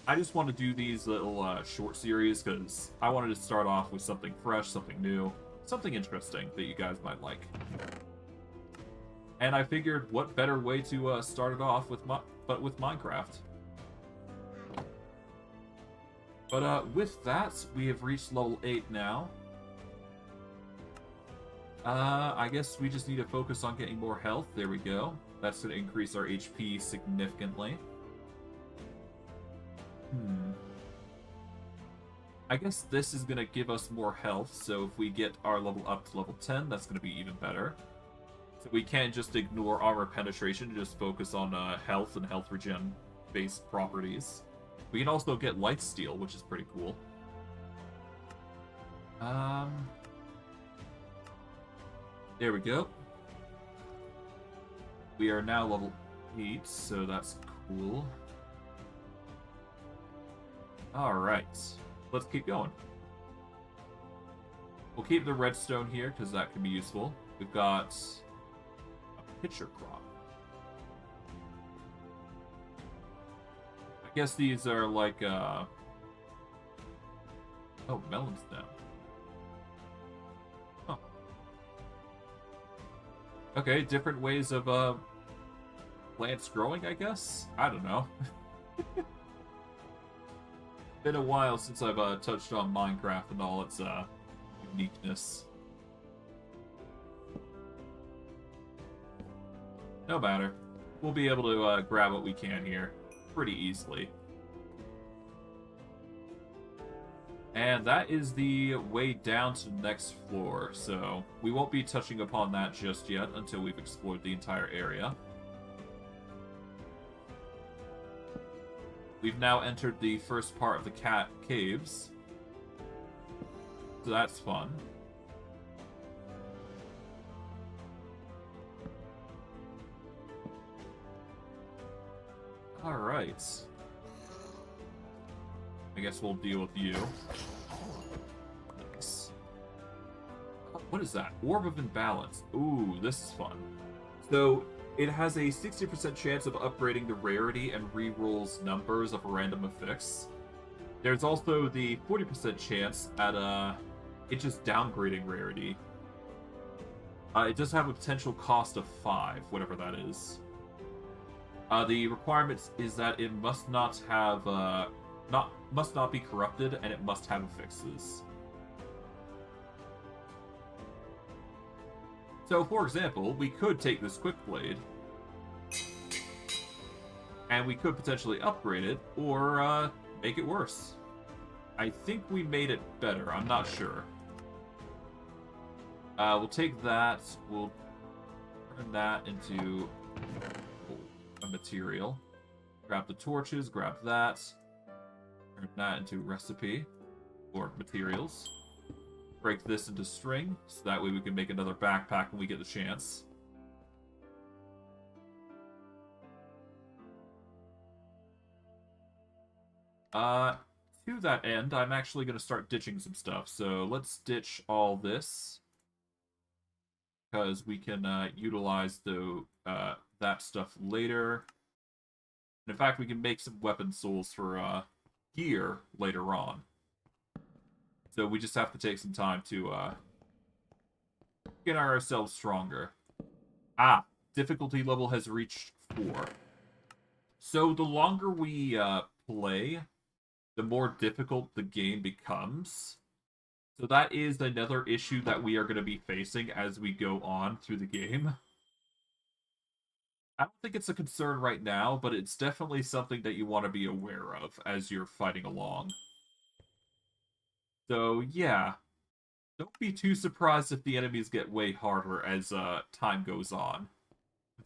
I just want to do these little short series because I wanted to start off with something fresh, something new, something interesting that you guys might like. And I figured, what better way to start it off with Minecraft. But with that, we have reached level 8 now. I guess we just need to focus on getting more health. There we go. That's going to increase our HP significantly. I guess this is going to give us more health, so if we get our level up to level 10, that's going to be even better. So we can't just ignore armor penetration, just focus on health and health regen based properties. We can also get lifesteal, which is pretty cool. There we go. We are now level 8, so that's cool. Alright, let's keep going. We'll keep the redstone here, because that can be useful. We've got a pitcher crop. I guess these are like, oh, melons now. Huh. Okay, different ways of, plants growing, I guess? I don't know. Been a while since I've touched on Minecraft and all its uniqueness. No matter. We'll be able to grab what we can here pretty easily. And that is the way down to the next floor, so we won't be touching upon that just yet until we've explored the entire area. We've now entered the first part of the cat caves, so that's fun. Alright. I guess we'll deal with you. Nice. What is that? Orb of Imbalance. Ooh, this is fun. So, it has a 60% chance of upgrading the rarity and rerolls numbers of a random affix. There's also the 40% chance at it just downgrading rarity. It does have a potential cost of 5, whatever that is. The requirement is that it must not have must not be corrupted, and it must have affixes. So, for example, we could take this Quick Blade, and we could potentially upgrade it, or make it worse. I think we made it better, I'm not sure. We'll take that, we'll turn that into a material. Grab the torches, grab that. Turn that into recipe, or materials. Break this into string, so that way we can make another backpack when we get the chance. To that end, I'm actually going to start ditching some stuff. So let's ditch all this, because we can utilize that stuff later. And in fact, we can make some weapon souls for gear later on. So we just have to take some time to get ourselves stronger. Ah, difficulty level has reached 4. So the longer we play, the more difficult the game becomes. So that is another issue that we are going to be facing as we go on through the game. I don't think it's a concern right now, but it's definitely something that you want to be aware of as you're fighting along. So, yeah. Don't be too surprised if the enemies get way harder as time goes on.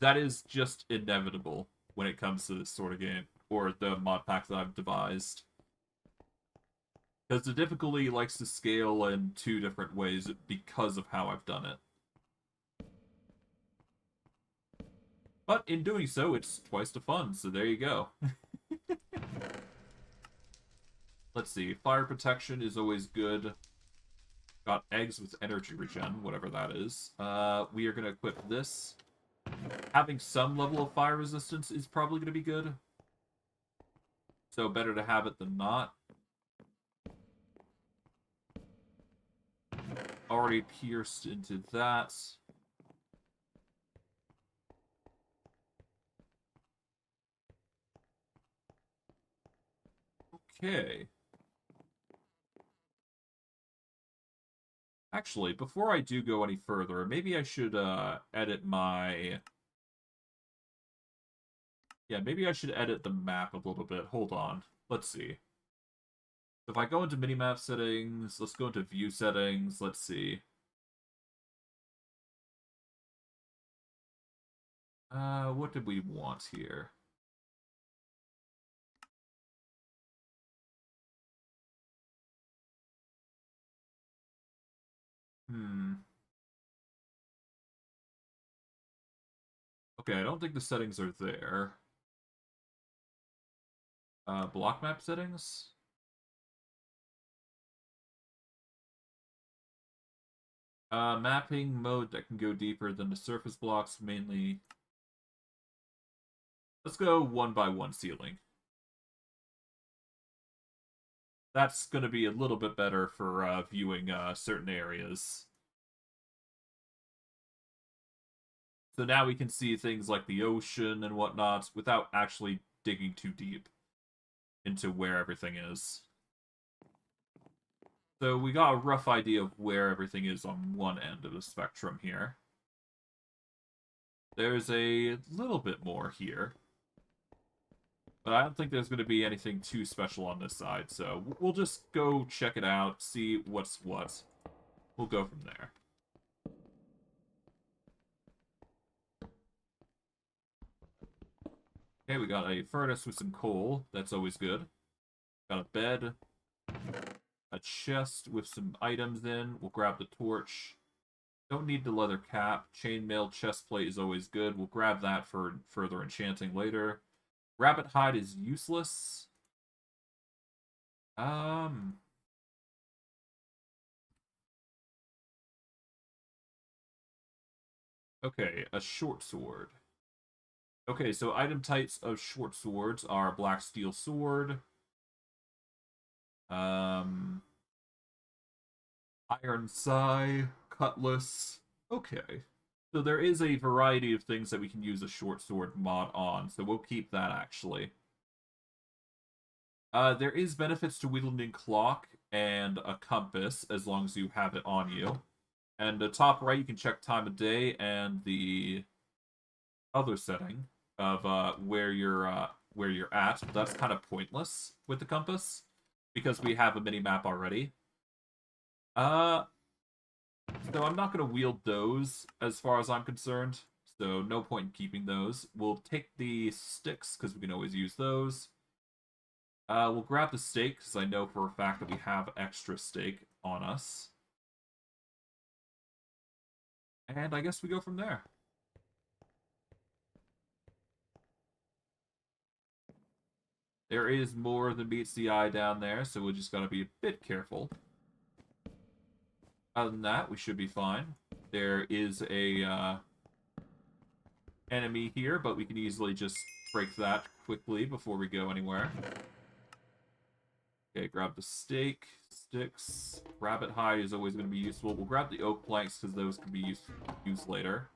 That is just inevitable when it comes to this sort of game, or the mod pack that I've devised. Because the difficulty likes to scale in 2 different ways because of how I've done it. But in doing so, it's twice the fun, so there you go. Let's see, fire protection is always good. Got eggs with energy regen, whatever that is. We are going to equip this. Having some level of fire resistance is probably going to be good. So better to have it than not. Already pierced into that. Okay. Actually, before I do go any further, maybe I should edit my... Yeah, maybe I should edit the map a little bit. Hold on. Let's see. If I go into minimap settings, let's go into view settings, let's see. What did we want here? Okay, I don't think the settings are there. Block map settings? Mapping mode that can go deeper than the surface blocks, mainly... Let's go 1x1 ceiling. That's going to be a little bit better for viewing certain areas. So now we can see things like the ocean and whatnot without actually digging too deep into where everything is. So we got a rough idea of where everything is on one end of the spectrum here. There's a little bit more here. But I don't think there's going to be anything too special on this side, so we'll just go check it out, see what's what. We'll go from there. Okay, we got a furnace with some coal. That's always good. Got a bed. A chest with some items in. We'll grab the torch. Don't need the leather cap. Chainmail chestplate is always good. We'll grab that for further enchanting later. Rabbit hide is useless. Okay, a short sword. Okay, so item types of short swords are black steel sword, iron sai, cutlass. Okay. So there is a variety of things that we can use a short sword mod on, so we'll keep that actually. There is benefits to wielding clock and a compass as long as you have it on you. And the top right, you can check time of day and the other setting of where you're at. But that's kind of pointless with the compass because we have a mini map already. So I'm not going to wield those as far as I'm concerned. So no point in keeping those. We'll take the sticks because we can always use those. We'll grab the steak because I know for a fact that we have extra steak on us. And I guess we go from there. There is more than meets the eye down there, so we just gotta be a bit careful. Other than that, we should be fine. There is a enemy here, but we can easily just break that quickly before we go anywhere. Okay, grab the steak, sticks. Rabbit hide is always going to be useful. We'll grab the oak planks because those can be used later.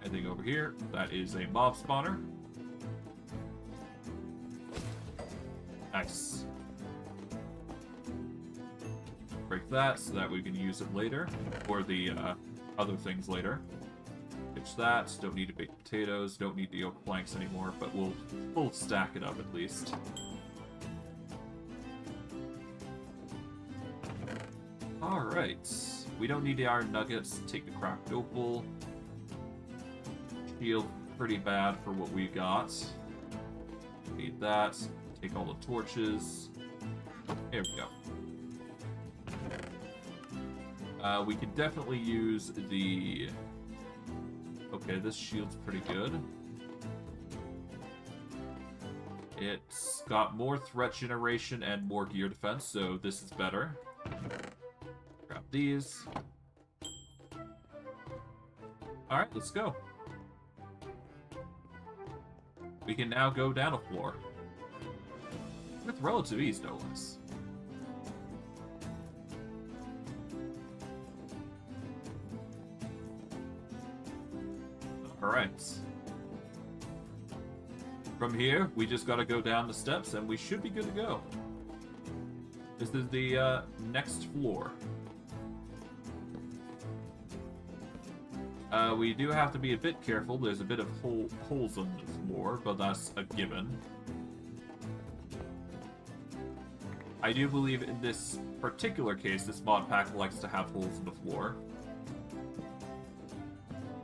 Anything over here? That is a mob spawner. Nice. Break that so that we can use it later, or the other things later. Pitch that. Don't need to bake potatoes. Don't need the oak planks anymore, but we'll stack it up at least. Alright. We don't need the iron nuggets. Take the cracked opal. Shield pretty bad for what we got. Need that. Take all the torches. There we go. We can definitely use the... Okay, this shield's pretty good. It's got more threat generation and more gear defense, so this is better. Grab these. Alright, let's go. We can now go down a floor. With relative ease, no less. Alright. From here, we just gotta go down the steps and we should be good to go. This is the next floor. We do have to be a bit careful. There's a bit of holes on the floor, but that's a given. I do believe in this particular case, this mod pack likes to have holes in the floor.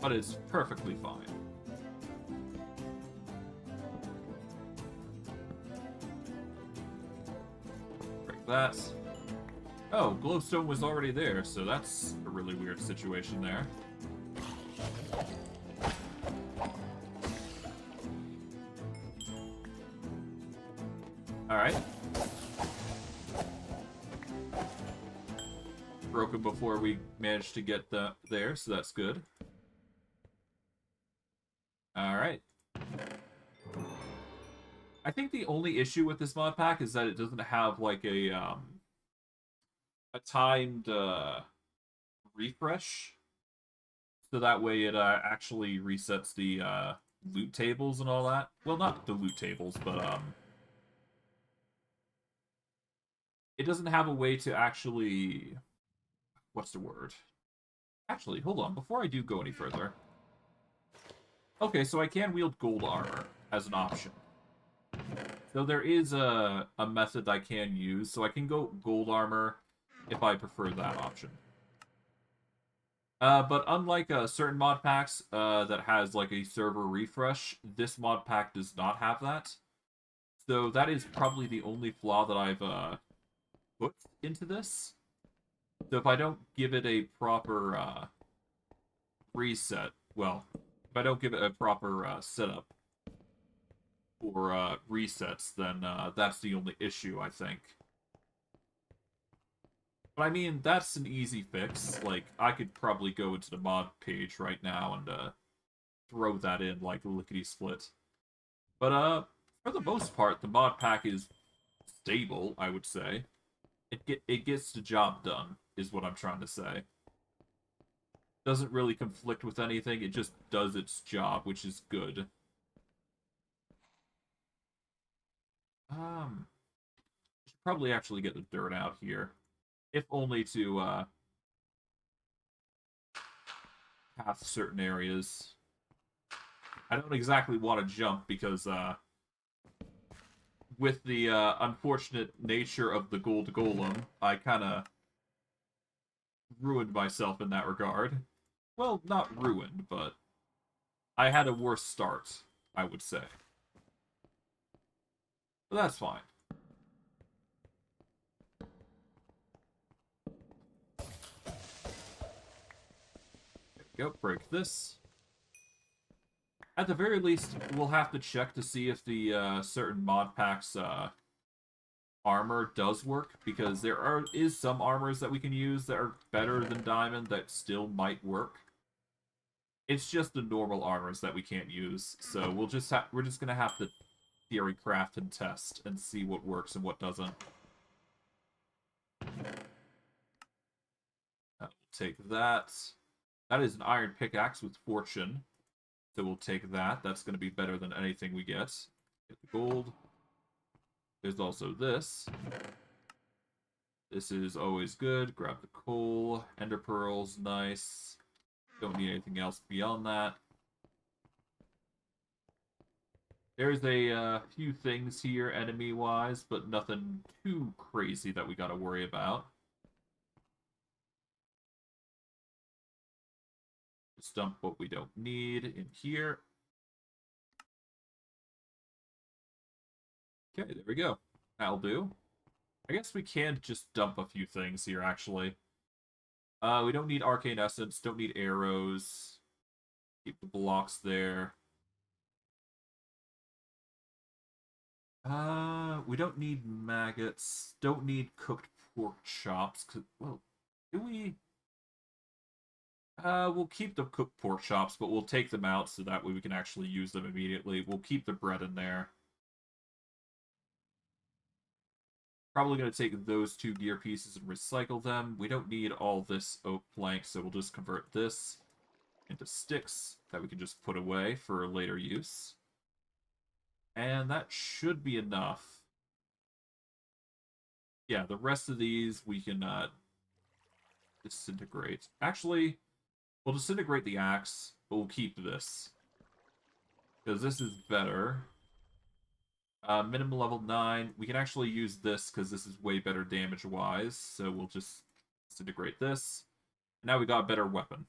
But it's perfectly fine. Break that. Oh, glowstone was already there, so that's a really weird situation there. Alright. Broken before we managed to get there, so that's good. Alright. I think the only issue with this mod pack is that it doesn't have, like, a timed, refresh. So that way it, actually resets the, loot tables and all that. Well, not the loot tables, but, it doesn't have a way to actually... What's the word? Actually, hold on. Before I do go any further... Okay, so I can wield gold armor as an option. So there is a method I can use, so I can go gold armor if I prefer that option. But unlike certain mod packs that has like a server refresh, this mod pack does not have that. So that is probably the only flaw that I've put into this. So if I don't give it a proper reset, well, if I don't give it a proper setup for resets, then that's the only issue, I think. But I mean, that's an easy fix. Like, I could probably go into the mod page right now and throw that in like lickety-split. But for the most part, the mod pack is stable, I would say. It gets the job done, is what I'm trying to say. Doesn't really conflict with anything, it just does its job, which is good. Should probably actually get the dirt out here. If only to path certain areas. I don't exactly want to jump because with the unfortunate nature of the gold golem, I kind of ruined myself in that regard. Well, not ruined, but I had a worse start, I would say. But that's fine. There we go, break this. At the very least, we'll have to check to see if the certain mod packs armor does work, because there is some armors that we can use that are better than diamond that still might work. It's just the normal armors that we can't use, so we're just gonna have to theory craft and test and see what works and what doesn't. We'll take that. That is an iron pickaxe with fortune. So we'll take that. That's going to be better than anything we get. Get the gold. There's also this. This is always good. Grab the coal. Ender pearls, nice. Don't need anything else beyond that. There's a few things here enemy-wise, but nothing too crazy that we gotta worry about. Just dump what we don't need in here. Okay, there we go. That'll do. I guess we can just dump a few things here, actually. We don't need arcane essence, don't need arrows. Keep the blocks there. We don't need maggots. Don't need cooked pork chops. Well, do we? We'll keep the cooked pork chops, but we'll take them out so that way we can actually use them immediately. We'll keep the bread in there. Probably going to take those 2 gear pieces and recycle them. We don't need all this oak plank, so we'll just convert this into sticks that we can just put away for later use. And that should be enough. Yeah, the rest of these we can disintegrate. Actually, we'll disintegrate the axe, but we'll keep this. Because this is better. Minimum level 9. We can actually use this because this is way better damage-wise. So we'll just disintegrate this. Now we got a better weapon.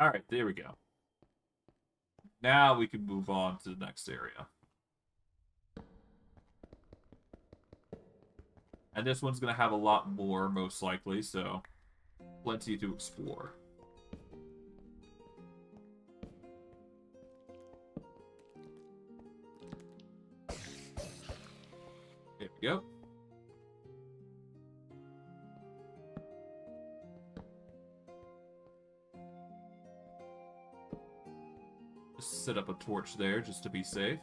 Alright, there we go. Now we can move on to the next area. And this one's going to have a lot more, most likely, so plenty to explore. There we go. Just set up a torch there just to be safe.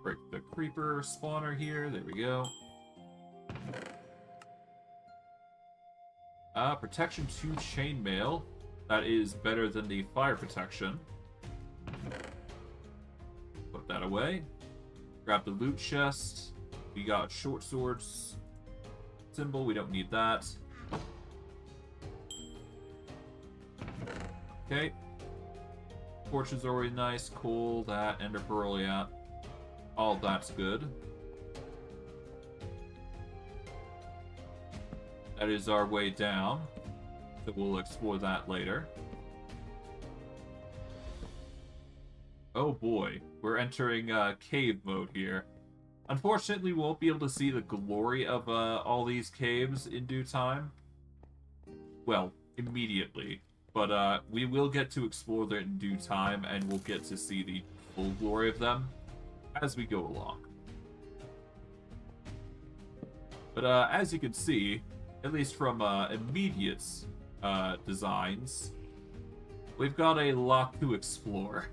Break the creeper spawner here. There we go. Protection 2 chainmail. That is better than the fire protection. Put that away. Grab the loot chest. We got short swords symbol. We don't need that. Okay. Torch is already nice. Coal, that, Ender Pearl, yeah. All that's good. That is our way down. So we'll explore that later. Oh boy, we're entering cave mode here. Unfortunately, we won't be able to see the glory of all these caves in due time. Well, immediately. But we will get to explore them in due time, and we'll get to see the full glory of them as we go along. But as you can see, at least from immediate designs, we've got a lot to explore.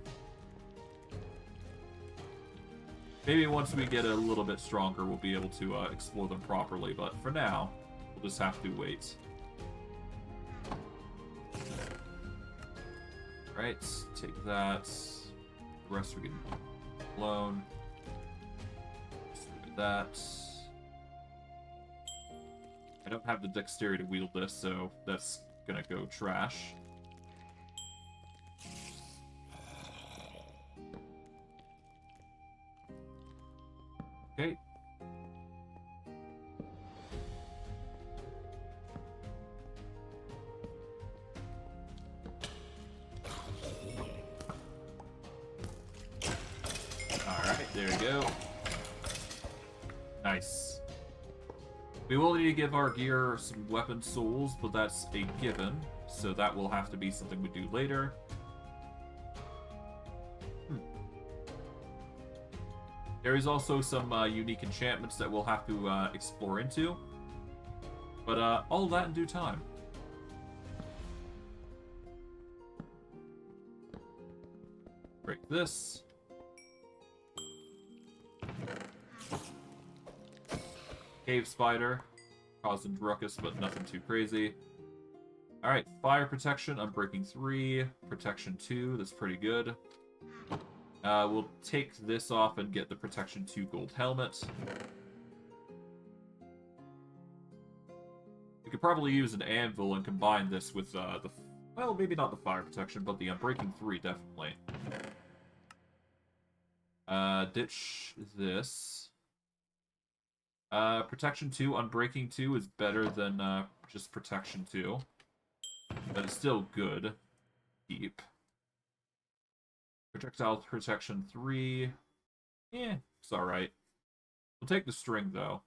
Maybe once we get a little bit stronger, we'll be able to explore them properly, but for now, we'll just have to wait. Right, take that. The rest we can alone. Just that. I don't have the dexterity to wield this, so that's gonna go trash. Okay. Alright, there we go. Nice. We will need to give our gear some weapon souls, but that's a given, so that will have to be something we do later. There is also some unique enchantments that we'll have to explore into, but all that in due time. Break this. Cave spider, causing ruckus, but nothing too crazy. Alright, fire protection, Unbreaking 3, protection 2, that's pretty good. We'll take this off and get the protection 2 gold helmet. We could probably use an anvil and combine this with well, maybe not the fire protection, but the Unbreaking 3, definitely. Ditch this. Protection 2, Unbreaking 2 is better than just Protection 2. But it's still good. Keep. Projectile Protection 3. Eh, it's alright. We'll take the string, though.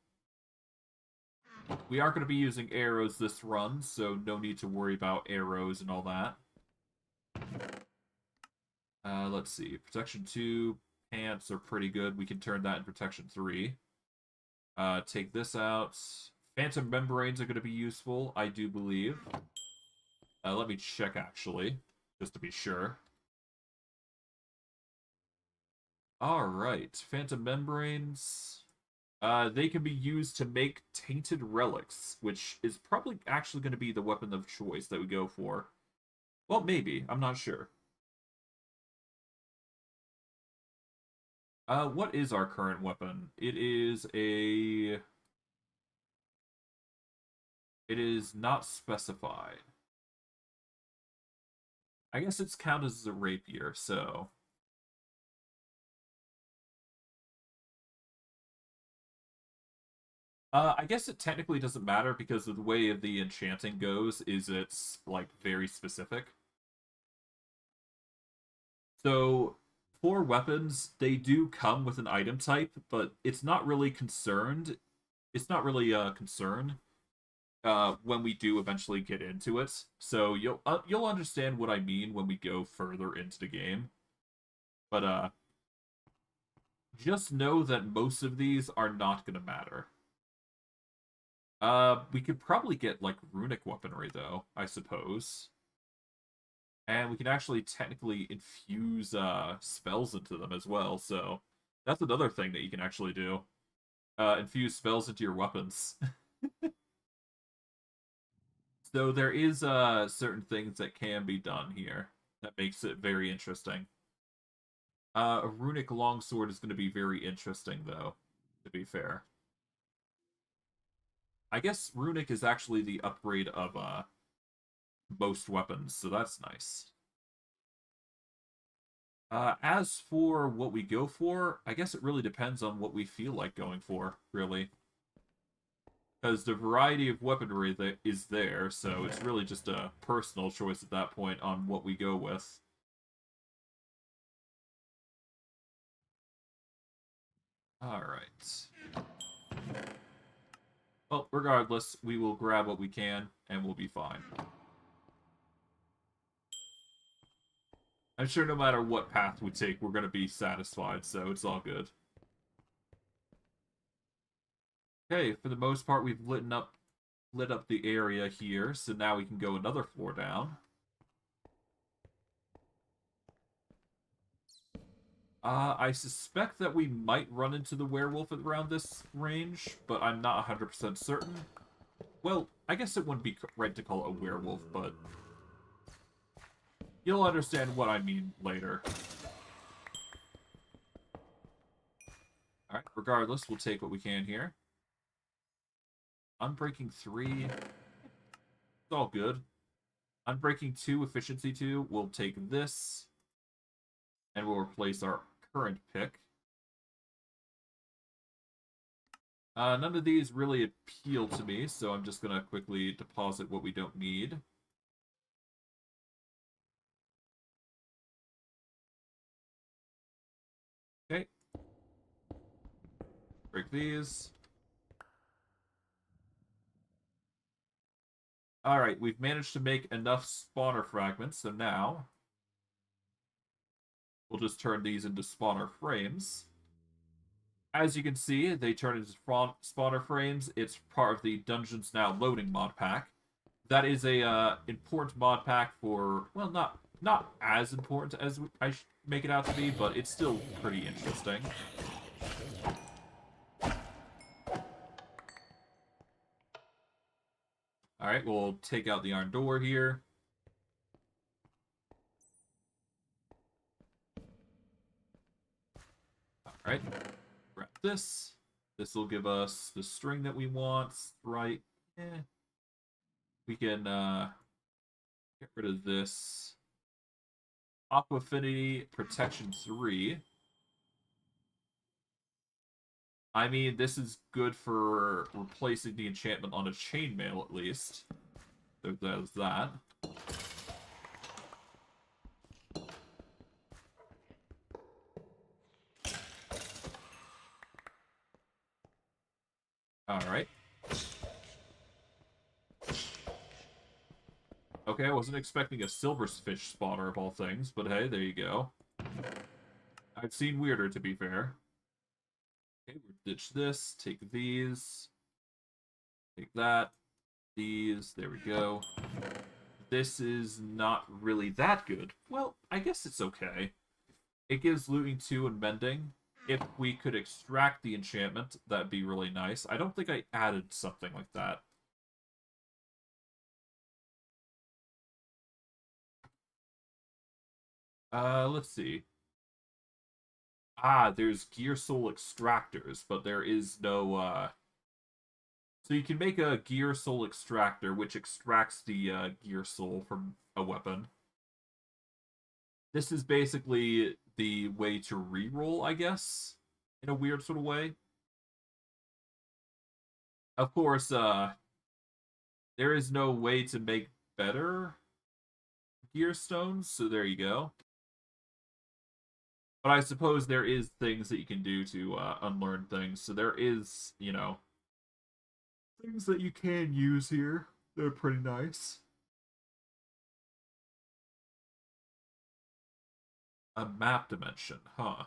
We aren't going to be using arrows this run, so no need to worry about arrows and all that. Let's see. Protection 2, pants are pretty good. We can turn that in Protection 3. Take this out. Phantom membranes are going to be useful, I do believe. Let me check, actually, just to be sure. Alright, phantom membranes. They can be used to make tainted relics, which is probably actually going to be the weapon of choice that we go for. Well, maybe. I'm not sure. What is our current weapon? It is a... It is not specified. I guess it's counted as a rapier, so... I guess it technically doesn't matter because of the way the enchanting goes is it's, like, very specific. So, for weapons, they do come with an item type, but it's not really concerned. It's not really a concern when we do eventually get into it. So you'll understand what I mean when we go further into the game. But just know that most of these are not going to matter. We could probably get, like, runic weaponry, though, I suppose. And we can actually technically infuse spells into them as well, so that's another thing that you can actually do. Infuse spells into your weapons. So there is certain things that can be done here that makes it very interesting. A runic longsword is going to be very interesting, though, to be fair. I guess runic is actually the upgrade of most weapons, so that's nice. As for what we go for, I guess it really depends on what we feel like going for, really. Because the variety of weaponry that is there, so it's really just a personal choice at that point on what we go with. Alright. Well, regardless, we will grab what we can, and we'll be fine. I'm sure no matter what path we take, we're going to be satisfied, so it's all good. Okay, for the most part, we've lit up the area here, so now we can go another floor down. I suspect that we might run into the werewolf around this range, but I'm not 100% certain. Well, I guess it wouldn't be right to call it a werewolf, but you'll understand what I mean later. Alright, regardless, we'll take what we can here. Unbreaking 3. It's all good. Unbreaking 2, Efficiency 2. We'll take this. And we'll replace our current pick. None of these really appeal to me, so I'm just going to quickly deposit what we don't need. Okay. Break these. Alright, we've managed to make enough spawner fragments, so now we'll just turn these into spawner frames. As you can see, they turn into spawner frames. It's part of the Dungeons Now loading mod pack. That is a important mod pack for, well, not as important as I make it out to be, but it's still pretty interesting. Alright, we'll take out the iron door here. Alright, grab this. This will give us the string that we want, right? We can get rid of this. Aqua Affinity Protection 3. I mean, this is good for replacing the enchantment on a chainmail, at least. So there's that. Alright. Okay, I wasn't expecting a silverfish spawner of all things, but hey, there you go. I've seen weirder, to be fair. Okay, we'll ditch this, take these, take that, these, there we go. This is not really that good. Well, I guess it's okay. It gives looting 2 and mending. If we could extract the enchantment, that'd be really nice. I don't think I added something like that. Let's see. There's gear soul extractors, but there is no, So you can make a gear soul extractor, which extracts the gear soul from a weapon. This is basically the way to reroll, I guess, in a weird sort of way. Of course, there is no way to make better gear stones, so there you go. But I suppose there is things that you can do to unlearn things. So there is, you know, things that you can use here. They're pretty nice. A map dimension, huh?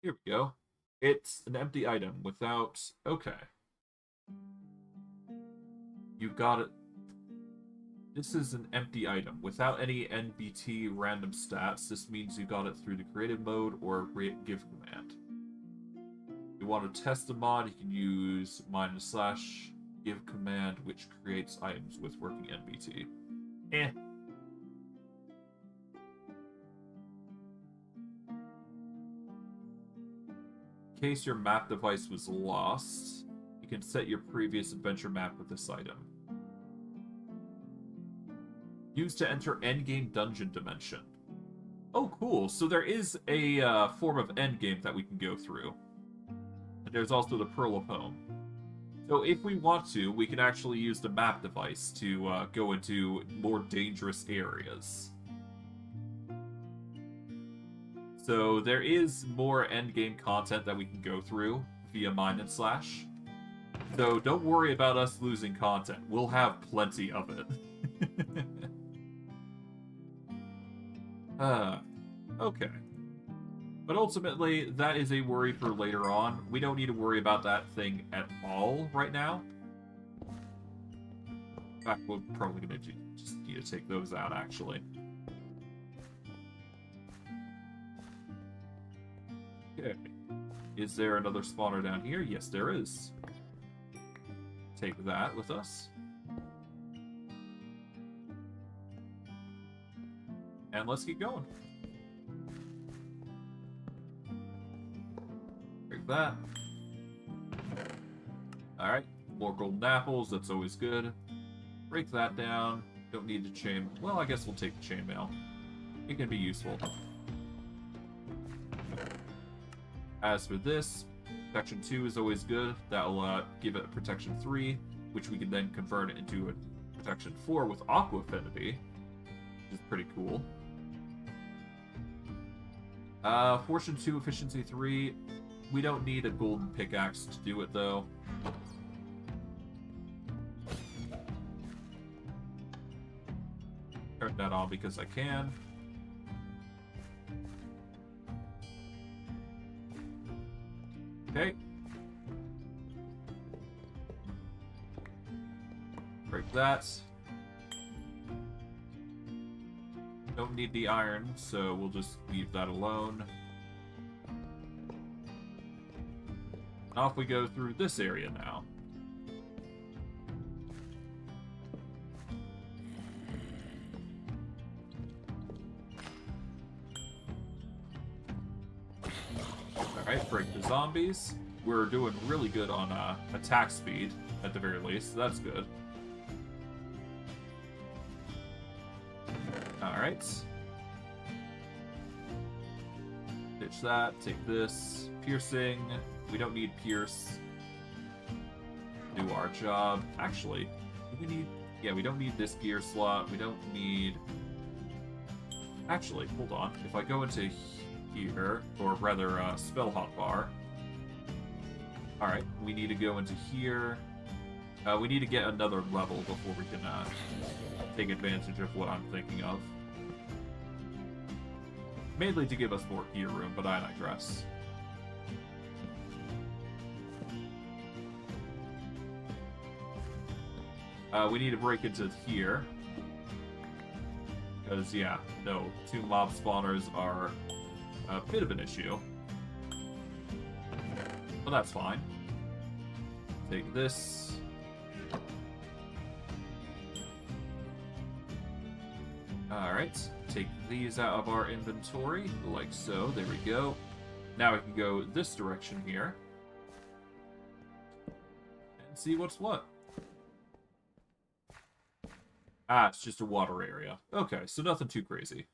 Here we go. It's an empty item without... Okay. You got it. This is an empty item. Without any NBT random stats, this means you got it through the creative mode or give command. If you want to test the mod, you can use --give command, which creates items with working NBT. Eh. In case your map device was lost, you can set your previous adventure map with this item. Used to enter endgame dungeon dimension. Oh, cool. So there is a form of endgame that we can go through. And there's also the Pearl of Home. So if we want to, we can actually use the map device to go into more dangerous areas. So there is more endgame content that we can go through via Mine and Slash. So don't worry about us losing content. We'll have plenty of it. Okay. But ultimately, that is a worry for later on. We don't need to worry about that thing at all right now. In fact, we're probably going to just need to take those out, actually. Okay. Is there another spawner down here? Yes, there is. Take that with us. And let's keep going. Break that. Alright, more golden apples, that's always good. Break that down. Don't need the chain. Well, I guess we'll take the chainmail. It can be useful. As for this, protection 2 is always good. That'll give it a protection 3, which we can then convert it into a protection 4 with aqua affinity, which is pretty cool. Fortune 2, efficiency 3. We don't need a golden pickaxe to do it, though. Turn that on because I can. Okay. Break that. Don't need the iron, so we'll just leave that alone. Off we go through this area now. Alright, break the zombies. We're doing really good on attack speed, at the very least, so that's good. Alright. Ditch that, take this. Piercing. We don't need Pierce. Do our job. Actually, do we need... Yeah, we don't need this gear slot. We don't need... Actually, hold on. If I go into here, or rather, spell hotbar. Alright, we need to go into here. We need to get another level before we can take advantage of what I'm thinking of. Mainly to give us more gear room, but I digress. We need to break into here. Because, yeah, no, 2 mob spawners are a bit of an issue. But that's fine. Take this. Alright, take these out of our inventory, like so. There we go. Now we can go this direction here. And see what's what. Ah, it's just a water area. Okay, so nothing too crazy.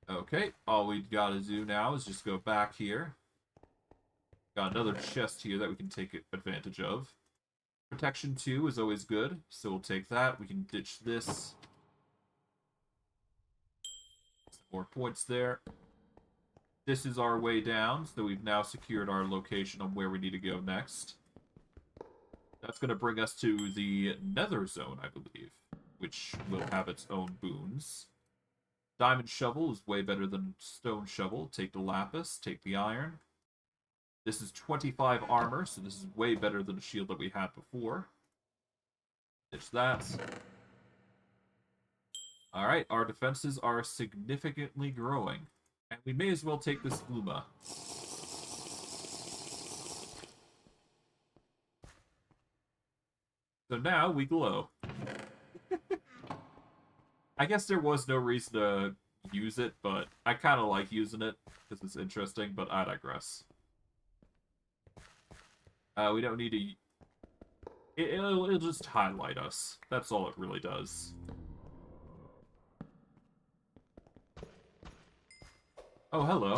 Okay, all we gotta do now is just go back here. Got another chest here that we can take advantage of. Protection 2 is always good, so we'll take that. We can ditch this. Some more points there. This is our way down, so we've now secured our location on where we need to go next. That's going to bring us to the Nether Zone, I believe, which will have its own boons. Diamond Shovel is way better than Stone Shovel. Take the Lapis, take the Iron. This is 25 armor, so this is way better than the shield that we had before. Ditch that. Alright, our defenses are significantly growing. And we may as well take this Luma. So now we glow. I guess there was no reason to use it, but I kind of like using it because it's interesting, but I digress. We don't need to... It'll just highlight us. That's all it really does. Oh, hello.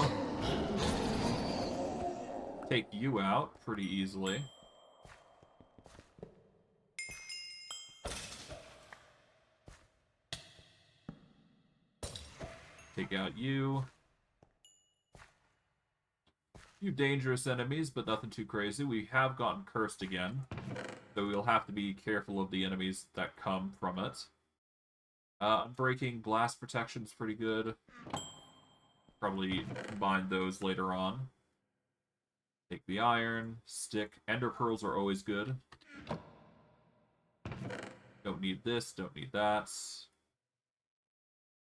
Take you out pretty easily. Take out you. Few dangerous enemies, but nothing too crazy. We have gotten cursed again, so we'll have to be careful of the enemies that come from it. Breaking blast protection is pretty good. Probably combine those later on. Take the iron, stick. Ender pearls are always good. Don't need this, don't need that.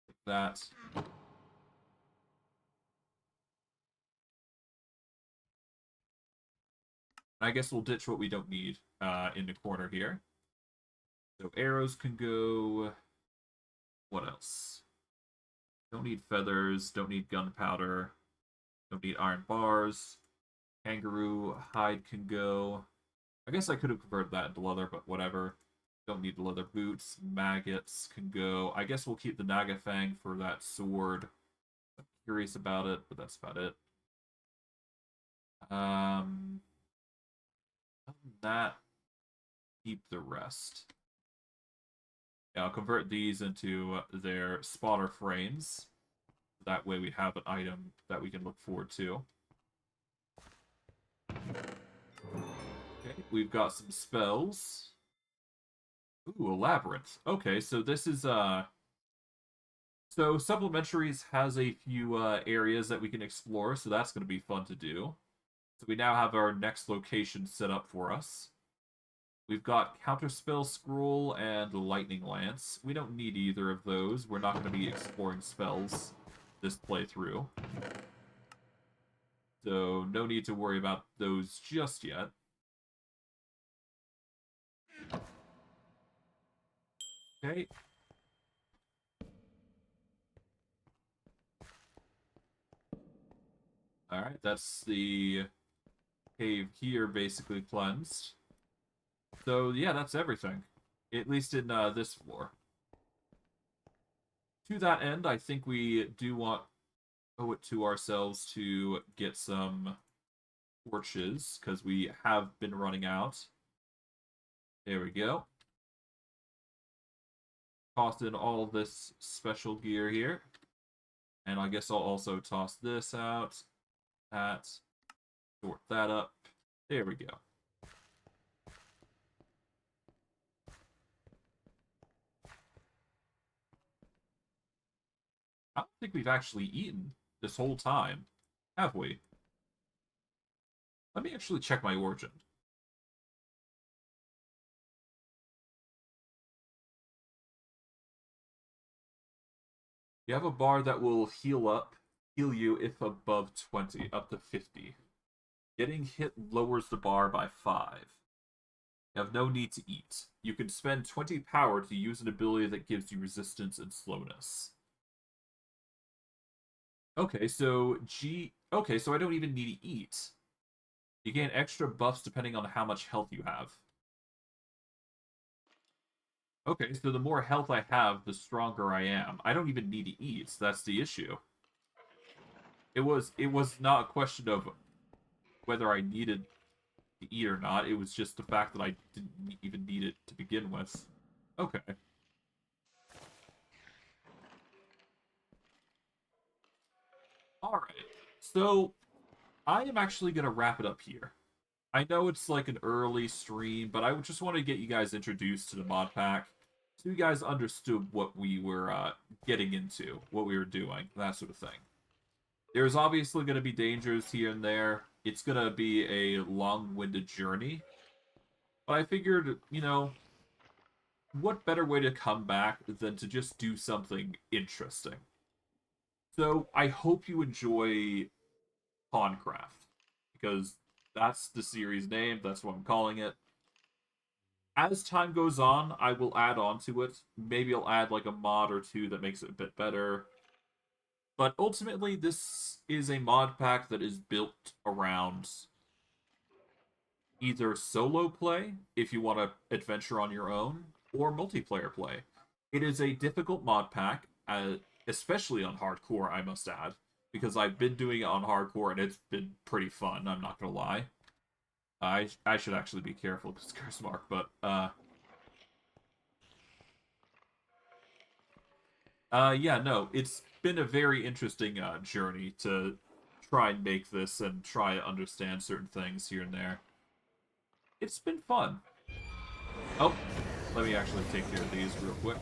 Take that. I guess we'll ditch what we don't need in the corner here. So arrows can go... What else? Don't need feathers, don't need gunpowder, don't need iron bars. Kangaroo hide can go. I guess I could have converted that into leather, but whatever. Don't need the leather boots. Maggots can go. I guess we'll keep the Naga Fang for that sword. I'm curious about it, but that's about it. Other than that, keep the rest. Yeah, I'll convert these into their spotter frames. That way we have an item that we can look forward to. Okay, we've got some spells. Ooh, a labyrinth. Okay, so this is so Supplementaries has a few areas that we can explore, so that's going to be fun to do. So we now have our next location set up for us. We've got Counterspell Scroll and Lightning Lance. We don't need either of those. We're not going to be exploring spells this playthrough. So no need to worry about those just yet. Okay. Alright, that's the cave here basically cleansed. So yeah, that's everything. At least in this floor. To that end, I think we do want owe it to ourselves to get some torches, because we have been running out. There we go. Tossed in all this special gear here. And I guess I'll also toss this out. That. Sort that up. There we go. I don't think we've actually eaten this whole time, have we? Let me actually check my origin. You have a bar that will heal you if above 20, up to 50. Getting hit lowers the bar by 5. You have no need to eat. You can spend 20 power to use an ability that gives you resistance and slowness. Okay, so Okay, so I don't even need to eat. You gain extra buffs depending on how much health you have. Okay, so the more health I have, the stronger I am. I don't even need to eat. That's the issue. It was not a question of whether I needed to eat or not. It was just the fact that I didn't even need it to begin with. Okay. Alright. So, I am actually going to wrap it up here. I know it's like an early stream, but I just want to get you guys introduced to the mod pack, so you guys understood what we were getting into, what we were doing, that sort of thing. There's obviously going to be dangers here and there. It's going to be a long-winded journey. But I figured, you know, what better way to come back than to just do something interesting? So I hope you enjoy Pawncraft, because that's the series name, that's what I'm calling it. As time goes on, I will add on to it. Maybe I'll add like a mod or two that makes it a bit better. But ultimately, this is a mod pack that is built around either solo play, if you want to adventure on your own, or multiplayer play. It is a difficult mod pack, especially on hardcore, I must add, because I've been doing it on hardcore and it's been pretty fun, I'm not gonna lie. I should actually be careful because curse mark, but yeah, no, it's been a very interesting journey to try and make this and try to understand certain things here and there. It's been fun. Oh, let me actually take care of these real quick.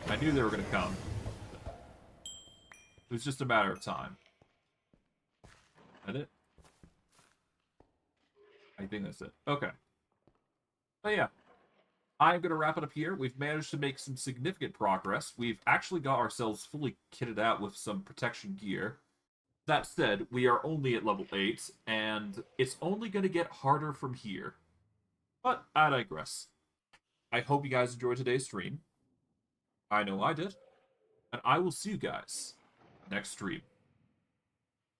I knew they were gonna come. It was just a matter of time. That it? I think that's it. Okay. But yeah, I'm going to wrap it up here. We've managed to make some significant progress. We've actually got ourselves fully kitted out with some protection gear. That said, we are only at level 8, and it's only going to get harder from here. But I digress. I hope you guys enjoyed today's stream. I know I did. And I will see you guys next stream.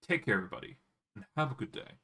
Take care, everybody, and have a good day.